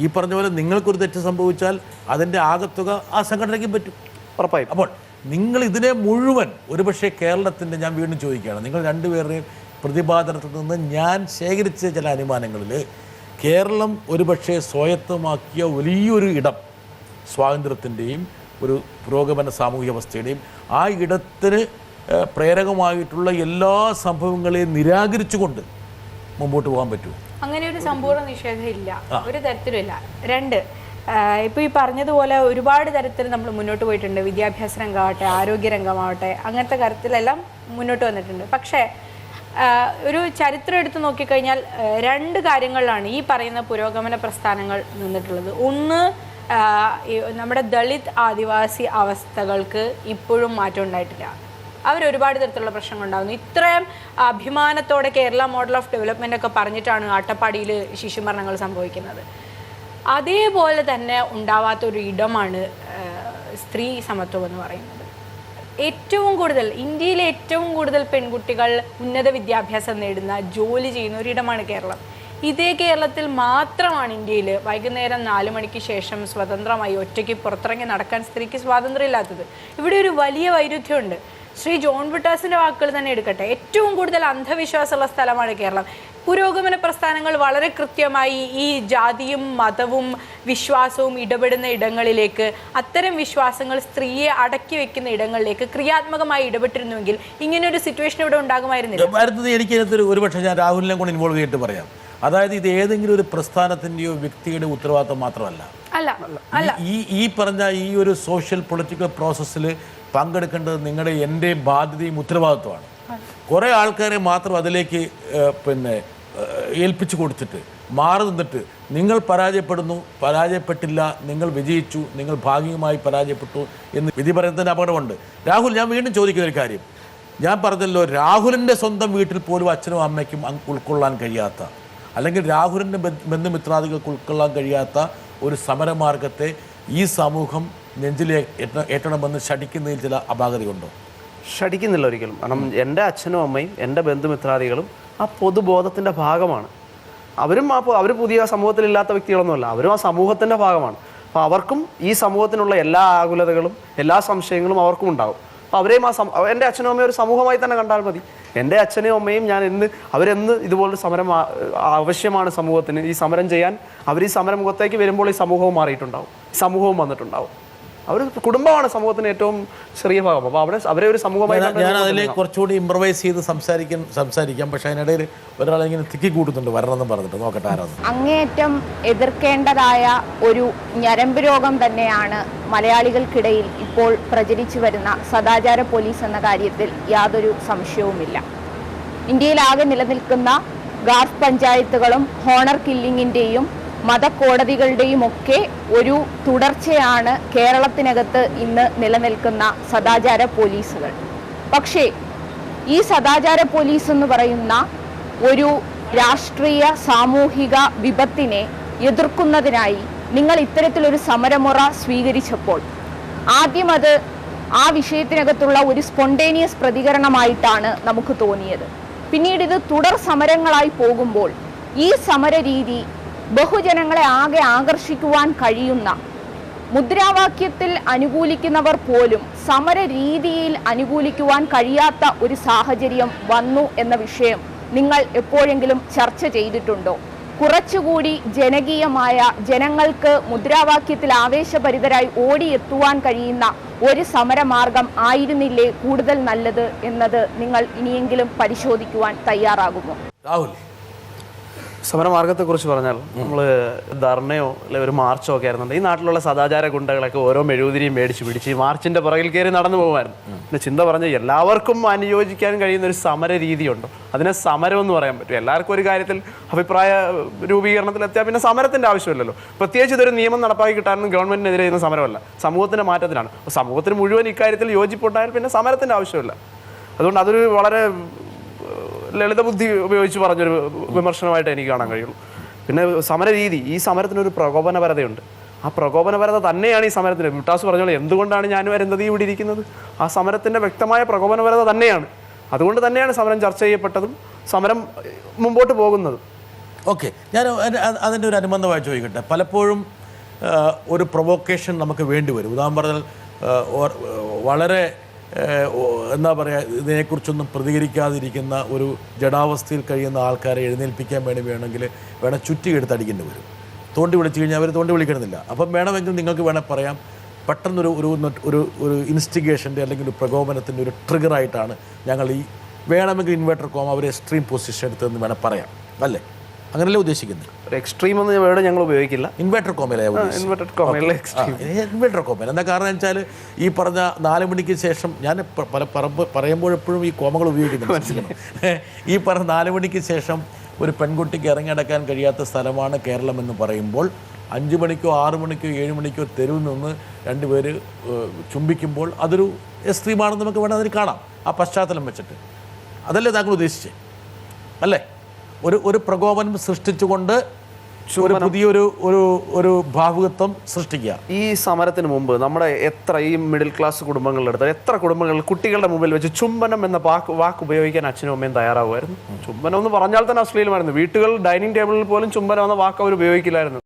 ഈ പറഞ്ഞ പോലെ നിങ്ങൾക്കൊരു തെറ്റ് സംഭവിച്ചാൽ അതിൻ്റെ ആകത്തുക ആ സംഘടനയ്ക്കും പറ്റും, ഉറപ്പായും. അപ്പോൾ നിങ്ങൾ ഇതിനെ മുഴുവൻ ഒരുപക്ഷെ കേരളത്തിൻ്റെ, ഞാൻ വീണ്ടും ചോദിക്കുകയാണ്, നിങ്ങൾ രണ്ടുപേരുടെയും പ്രതിപാദനത്തിൽ നിന്ന് ഞാൻ ശേഖരിച്ച ചില അനുമാനങ്ങളിൽ കേരളം ഒരുപക്ഷെ സ്വായത്തമാക്കിയ വലിയൊരു ഇടം, സ്വാതന്ത്ര്യത്തിൻ്റെയും ഒരു പുരോഗമന സാമൂഹ്യ വ്യവസ്ഥയുടെയും ആ ഇടത്തിന് പ്രേരകമായിട്ടുള്ള എല്ലാ സംഭവങ്ങളെയും നിരാകരിച്ചുകൊണ്ട് മുമ്പോട്ട് പോകാൻ പറ്റുമോ? അങ്ങനെ ഒരു സമ്പൂർണ്ണ നിഷേധം ഇല്ല, ഒരു തരത്തിലും ഇല്ല. രണ്ട്, ഇപ്പോൾ ഈ പറഞ്ഞതുപോലെ ഒരുപാട് തരത്തിൽ നമ്മൾ മുന്നോട്ട് പോയിട്ടുണ്ട്. വിദ്യാഭ്യാസ രംഗമാവട്ടെ, ആരോഗ്യ രംഗമാവട്ടെ, അങ്ങനത്തെ കാര്യത്തിലെല്ലാം മുന്നോട്ട് വന്നിട്ടുണ്ട്. പക്ഷേ ഒരു ചരിത്രം എടുത്ത് നോക്കിക്കഴിഞ്ഞാൽ 2 കാര്യങ്ങളിലാണ് ഈ പറയുന്ന പുരോഗമന പ്രസ്ഥാനങ്ങൾ നിന്നിട്ടുള്ളത്. ഒന്ന്, നമ്മുടെ ദളിത് ആദിവാസി അവസ്ഥകൾക്ക് ഇപ്പോഴും മാറ്റം ഉണ്ടായിട്ടില്ല. അവരൊരുപാട് തരത്തിലുള്ള പ്രശ്നങ്ങൾ ഉണ്ടാകുന്നു. ഇത്രയും അഭിമാനത്തോടെ കേരള മോഡൽ ഓഫ് ഡെവലപ്മെൻ്റ് ഒക്കെ പറഞ്ഞിട്ടാണ് അട്ടപ്പാടിയിൽ ശിശുമരണങ്ങൾ സംഭവിക്കുന്നത്. അതേപോലെ തന്നെ ഉണ്ടാവാത്തൊരു ഇടമാണ് സ്ത്രീ സമത്വം എന്ന് പറയുന്നത്. ഏറ്റവും കൂടുതൽ ഇന്ത്യയിലെ ഏറ്റവും കൂടുതൽ പെൺകുട്ടികൾ ഉന്നത വിദ്യാഭ്യാസം നേടുന്ന, ജോലി ചെയ്യുന്ന ഒരിടമാണ് കേരളം. ഇതേ കേരളത്തിൽ മാത്രമാണ് ഇന്ത്യയിൽ വൈകുന്നേരം 4 മണിക്ക് ശേഷം സ്വതന്ത്രമായി ഒറ്റയ്ക്ക് പുറത്തിറങ്ങി നടക്കാൻ സ്ത്രീക്ക് സ്വാതന്ത്ര്യം ഇല്ലാത്തത്. ഇവിടെ ഒരു വലിയ വൈരുദ്ധ്യമുണ്ട്. ശ്രീ ജോൺ ബ്രിട്ടാസിൻ്റെ വാക്കുകൾ തന്നെ എടുക്കട്ടെ, ഏറ്റവും കൂടുതൽ അന്ധവിശ്വാസമുള്ള സ്ഥലമാണ് കേരളം. പുരോഗമന പ്രസ്ഥാനങ്ങൾ വളരെ കൃത്യമായി ഈ ജാതിയും മതവും വിശ്വാസവും ഇടപെടുന്ന ഇടങ്ങളിലേക്ക്, അത്തരം വിശ്വാസങ്ങൾ സ്ത്രീയെ അടക്കി വെക്കുന്ന ഇടങ്ങളിലേക്ക് ക്രിയാത്മകമായി ഇടപെട്ടിരുന്നുവെങ്കിൽ ഇങ്ങനെയൊരു സിറ്റുവേഷൻ ഇവിടെ ഉണ്ടാകുമായിരുന്നില്ല. എനിക്കതിനകത്തൊരു ഒരുപക്ഷെ ഞാൻ രാഹുലിനെ കൊണ്ട് ഇൻവോൾവ് ചെയ്തിട്ട് പറയാം. അതായത് ഇത് ഏതെങ്കിലും ഒരു പ്രസ്ഥാനത്തിൻ്റെയോ വ്യക്തിയുടെ ഉത്തരവാദിത്വം മാത്രമല്ല. ഈ പറഞ്ഞ ഈ ഒരു സോഷ്യൽ പൊളിറ്റിക്കൽ പ്രോസസ്സിൽ പങ്കെടുക്കേണ്ടത് നിങ്ങളുടെ എൻ്റെ ബാധ്യതയും ഉത്തരവാദിത്വമാണ്. കുറേ ആൾക്കാരെ മാത്രം അതിലേക്ക് ഏൽപ്പിച്ചു കൊടുത്തിട്ട് മാറി നിന്നിട്ട് നിങ്ങൾ പരാജയപ്പെട്ടില്ല, നിങ്ങൾ വിജയിച്ചു, നിങ്ങൾ ഭാഗികമായി പരാജയപ്പെട്ടു എന്ന് വിധി പറയുന്നതിന് അപകടമുണ്ട്. രാഹുൽ, ഞാൻ വീണ്ടും ചോദിക്കുന്ന ഒരു കാര്യം, ഞാൻ പറഞ്ഞല്ലോ, രാഹുലിൻ്റെ സ്വന്തം വീട്ടിൽ പോലും അച്ഛനും അമ്മയ്ക്കും ഉൾക്കൊള്ളാൻ കഴിയാത്ത, അല്ലെങ്കിൽ രാഹുലിൻ്റെ ബന്ധുമിത്രാദികൾക്ക് ഉൾക്കൊള്ളാൻ കഴിയാത്ത ഒരു സമരമാർഗത്തെ ഈ സമൂഹം നെഞ്ചിലെ ഏറ്റണമെന്ന് ശഠിക്കുന്നതിൽ ചില അപാകതയുണ്ടോ? ശഠിക്കുന്നില്ല ഒരിക്കലും. കാരണം എൻ്റെ അച്ഛനും അമ്മയും എൻ്റെ ബന്ധുമിത്രാദികളും ആ പൊതുബോധത്തിൻ്റെ ഭാഗമാണ്. അവർ പുതിയ സമൂഹത്തിലില്ലാത്ത വ്യക്തികളൊന്നുമല്ല, അവരും ആ സമൂഹത്തിൻ്റെ ഭാഗമാണ്. അപ്പോൾ അവർക്കും ഈ സമൂഹത്തിനുള്ള എല്ലാ ആകുലതകളും എല്ലാ സംശയങ്ങളും അവർക്കും ഉണ്ടാകും. അപ്പോൾ അവരെയും എൻ്റെ അച്ഛനും അമ്മയും ഒരു സമൂഹമായി തന്നെ കണ്ടാൽ മതി. എൻ്റെ അച്ഛനും അമ്മയും ഞാൻ അവരെന്ന് ഇതുപോലൊരു സമരം ആവശ്യമാണ് സമൂഹത്തിന്, ഈ സമരം ചെയ്യാൻ അവർ ഈ സമരമുഖത്തേക്ക് വരുമ്പോൾ ഈ സമൂഹവും മാറിയിട്ടുണ്ടാവും, സമൂഹവും വന്നിട്ടുണ്ടാവും. അവർ കുടുംബമാണ് സമൂഹത്തിന് ഏറ്റവും ചെറിയ ഭാഗം. അപ്പോൾ അവരെ ഒരു സമൂഹമായി ഞാൻ അതിലേക്ക് കുറച്ചുകൂടി ഇംപ്രവൈസ് ചെയ്ത് സംസാരിക്കാം. പക്ഷേ അതിനിടയിൽ ഒരാളെങ്ങനെ തിക്കി കൂട്ടുന്നുണ്ട് വരണമെന്ന് പറഞ്ഞിട്ട്, നോക്കട്ടെ ആരാണ്. അങ്ങേയറ്റം എതിർക്കേണ്ടതായ ഒരു ഞരമ്പ് രോഗം തന്നെയാണ് മലയാളികൾക്കിടയിൽ ഇപ്പോൾ പ്രചരിച്ചു വരുന്ന സദാചാര പോലീസ് എന്ന കാര്യത്തിൽ യാതൊരു സംശയവുമില്ല. ഇന്ത്യയിലാകെ നിലനിൽക്കുന്ന ഗാർഫ് പഞ്ചായത്തുകളും ഹോണർ കില്ലിങ്ങിൻ്റെയും മതക്കോടതികളുടെയും ഒക്കെ ഒരു തുടർച്ചയാണ് കേരളത്തിനകത്ത് ഇന്ന് നിലനിൽക്കുന്ന സദാചാര പോലീസുകൾ. പക്ഷേ ഈ സദാചാര പോലീസ് എന്ന് പറയുന്ന ഒരു രാഷ്ട്രീയ സാമൂഹിക വിപത്തിനെ എതിർക്കുന്നതിനായി നിങ്ങൾ ഇത്തരത്തിലൊരു സമരമുറ സ്വീകരിച്ചപ്പോൾ ആദ്യം അത് ആ വിഷയത്തിനകത്തുള്ള ഒരു സ്പോണ്ടേനിയസ് പ്രതികരണമായിട്ടാണ് നമുക്ക് തോന്നിയത്. പിന്നീട് ഇത് തുടർ സമരങ്ങളായി പോകുമ്പോൾ ഈ സമര രീതി ബഹുജനങ്ങളെ ആകെ ആകർഷിക്കുവാൻ കഴിയുന്ന, മുദ്രാവാക്യത്തിൽ അനുകൂലിക്കുന്നവർ പോലും സമര രീതിയിൽ അനുകൂലിക്കുവാൻ കഴിയാത്ത ഒരു സാഹചര്യം വന്നു എന്ന വിഷയം നിങ്ങൾ എപ്പോഴെങ്കിലും ചർച്ച ചെയ്തിട്ടുണ്ടോ? കുറച്ചുകൂടി ജനകീയമായ, ജനങ്ങൾക്ക് മുദ്രാവാക്യത്തിൽ ആവേശഭരിതരായി ഓടിയെത്തുവാൻ കഴിയുന്ന ഒരു സമരമാർഗം ആയിരുന്നില്ലേ കൂടുതൽ നല്ലത് എന്നത് നിങ്ങൾ ഇനിയെങ്കിലും പരിശോധിക്കുവാൻ തയ്യാറാകുമോ? രാഹുൽ, സമരമാർഗത്തെക്കുറിച്ച് പറഞ്ഞാൽ നമ്മൾ ധർണയോ അല്ലെങ്കിൽ ഒരു മാർച്ചോ ഒക്കെ ആയിരുന്നുണ്ട്, ഈ നാട്ടിലുള്ള സദാചാര ഗുണ്ടകളൊക്കെ ഓരോ മെഴുകുതിരിയും മേടിച്ച് പിടിച്ച് ഈ മാർച്ചിൻ്റെ പുറകിൽ കയറി നടന്നു പോകുമായിരുന്നു. പിന്നെ ചിന്ത പറഞ്ഞ എല്ലാവർക്കും അനുയോജിക്കാൻ കഴിയുന്ന ഒരു സമര രീതിയുണ്ടോ? അതിനെ സമരം എന്ന് പറയാൻ പറ്റും. എല്ലാവർക്കും ഒരു കാര്യത്തിൽ അഭിപ്രായ രൂപീകരണത്തിലെത്തിയാൽ പിന്നെ സമരത്തിൻ്റെ ആവശ്യമില്ലല്ലോ. പ്രത്യേകിച്ച് ഇതൊരു നിയമം നടപ്പാക്കി കിട്ടാനൊന്നും ഗവൺമെൻറ്റിനെതിരെ ചെയ്യുന്ന സമരമല്ല, സമൂഹത്തിൻ്റെ മാറ്റത്തിനാണ്. അപ്പോൾ സമൂഹത്തിന് മുഴുവൻ ഇക്കാര്യത്തിൽ യോജിപ്പുണ്ടായാൽ പിന്നെ സമരത്തിൻ്റെ ആവശ്യമില്ല. അതുകൊണ്ട് അതൊരു വളരെ ലളിതബുദ്ധി ഉപയോഗിച്ച് പറഞ്ഞൊരു വിമർശനമായിട്ട് എനിക്ക് കാണാൻ കഴിയുള്ളൂ. പിന്നെ സമരരീതി, ഈ സമരത്തിനൊരു പ്രകോപനപരതയുണ്ട്. ആ പ്രകോപനപരത തന്നെയാണ് ഈ സമരത്തിന്. വിട്ടാസ് പറഞ്ഞോളൂ, എന്തുകൊണ്ടാണ് ഞാനും അരുന്ധതി ഇവിടെ ഇരിക്കുന്നത്? ആ സമരത്തിൻ്റെ വ്യക്തമായ പ്രകോപനപരത തന്നെയാണ്. അതുകൊണ്ട് തന്നെയാണ് സമരം ചർച്ച ചെയ്യപ്പെട്ടതും സമരം മുമ്പോട്ട് പോകുന്നതും. ഓക്കെ, ഞാൻ അതിൻ്റെ ഒരു അനുബന്ധമായി ചോദിക്കട്ടെ. പലപ്പോഴും ഒരു പ്രൊവോക്കേഷൻ നമുക്ക് വേണ്ടി വരും. ഉദാഹരണം പറഞ്ഞാൽ വളരെ എന്താ പറയുക, ഇതിനെക്കുറിച്ചൊന്നും പ്രതികരിക്കാതിരിക്കുന്ന ഒരു ജഡാവസ്ഥയിൽ കഴിയുന്ന ആൾക്കാരെ എഴുന്നേൽപ്പിക്കാൻ വേണമെങ്കിൽ ചുറ്റിയെടുത്ത് അടിക്കേണ്ടി വരും. തോണ്ടി വിളിച്ചു കഴിഞ്ഞാൽ അവർ തോണ്ടി വിളിക്കണമെന്നില്ല. അപ്പം വേണമെങ്കിൽ നിങ്ങൾക്ക് പറയാം, പെട്ടെന്നൊരു ഒരു ഇൻസ്റ്റിഗേഷൻ്റെ അല്ലെങ്കിൽ ഒരു പ്രകോപനത്തിൻ്റെ ഒരു ട്രിഗറായിട്ടാണ് ഞങ്ങൾ ഈ വേണമെങ്കിൽ ഇൻവേർട്ടർ കോം അവർ എക്സ്ട്രീം പൊസിഷൻ എടുത്തതെന്ന് പറയാം, അല്ലേ? അങ്ങനെയല്ലേ ഉദ്ദേശിക്കുന്നത്? ഒരു എക്സ്ട്രീം എന്ന വേർഡ് ഞങ്ങൾ ഉപയോഗിക്കില്ല. ഇൻവേർട്ടർ കോമയിലെ ഇൻവേർട്ടർ കോമയിൽ എന്താ കാരണം വെച്ചാൽ ഈ പറഞ്ഞ 4 മണിക്ക് ശേഷം, ഞാൻ പറയുമ്പോഴെപ്പോഴും ഈ കോമകൾ ഉപയോഗിക്കുന്നത് ഈ പറഞ്ഞ 4 മണിക്ക് ശേഷം ഒരു പെൺകുട്ടിക്ക് ഇറങ്ങിയടക്കാൻ കഴിയാത്ത സ്ഥലമാണ് കേരളം എന്ന് പറയുമ്പോൾ 5 മണിക്കോ 6 മണിക്കോ 7 മണിക്കോ തെരുവിൽ നിന്ന് 2 പേര് ചുംബിക്കുമ്പോൾ അതൊരു എക്സ്ട്രീമാണെന്ന് നമുക്ക് വേണം അതിന് കാണാം, ആ പശ്ചാത്തലം വെച്ചിട്ട്. അതല്ലേ താങ്കൾ ഉദ്ദേശിച്ചേ, അല്ലേ? ഒരു പ്രകോപനം സൃഷ്ടിച്ചുകൊണ്ട് ഒരു പുതിയൊരു ഒരു ഭാവുകത്വം സൃഷ്ടിക്കുക. ഈ സമരത്തിന് മുമ്പ് നമ്മുടെ ഈ മിഡിൽ ക്ലാസ് കുടുംബങ്ങളുടെ അടുത്ത് എത്ര കുടുംബങ്ങളിൽ കുട്ടികളുടെ മുമ്പിൽ വെച്ച് ചുംബനം എന്ന വാക്ക് ഉപയോഗിക്കാൻ അച്ഛനും അമ്മയും തയ്യാറാവുമായിരുന്നു? ചുംബനം എന്ന് പറഞ്ഞാൽ തന്നെ അശ്ലീലമായിരുന്നു. വീട്ടുകൾ ഡൈനിങ് ടേബിളിൽ പോലും ചുംബനം എന്ന വാക്ക് അവർ ഉപയോഗിക്കില്ലായിരുന്നു.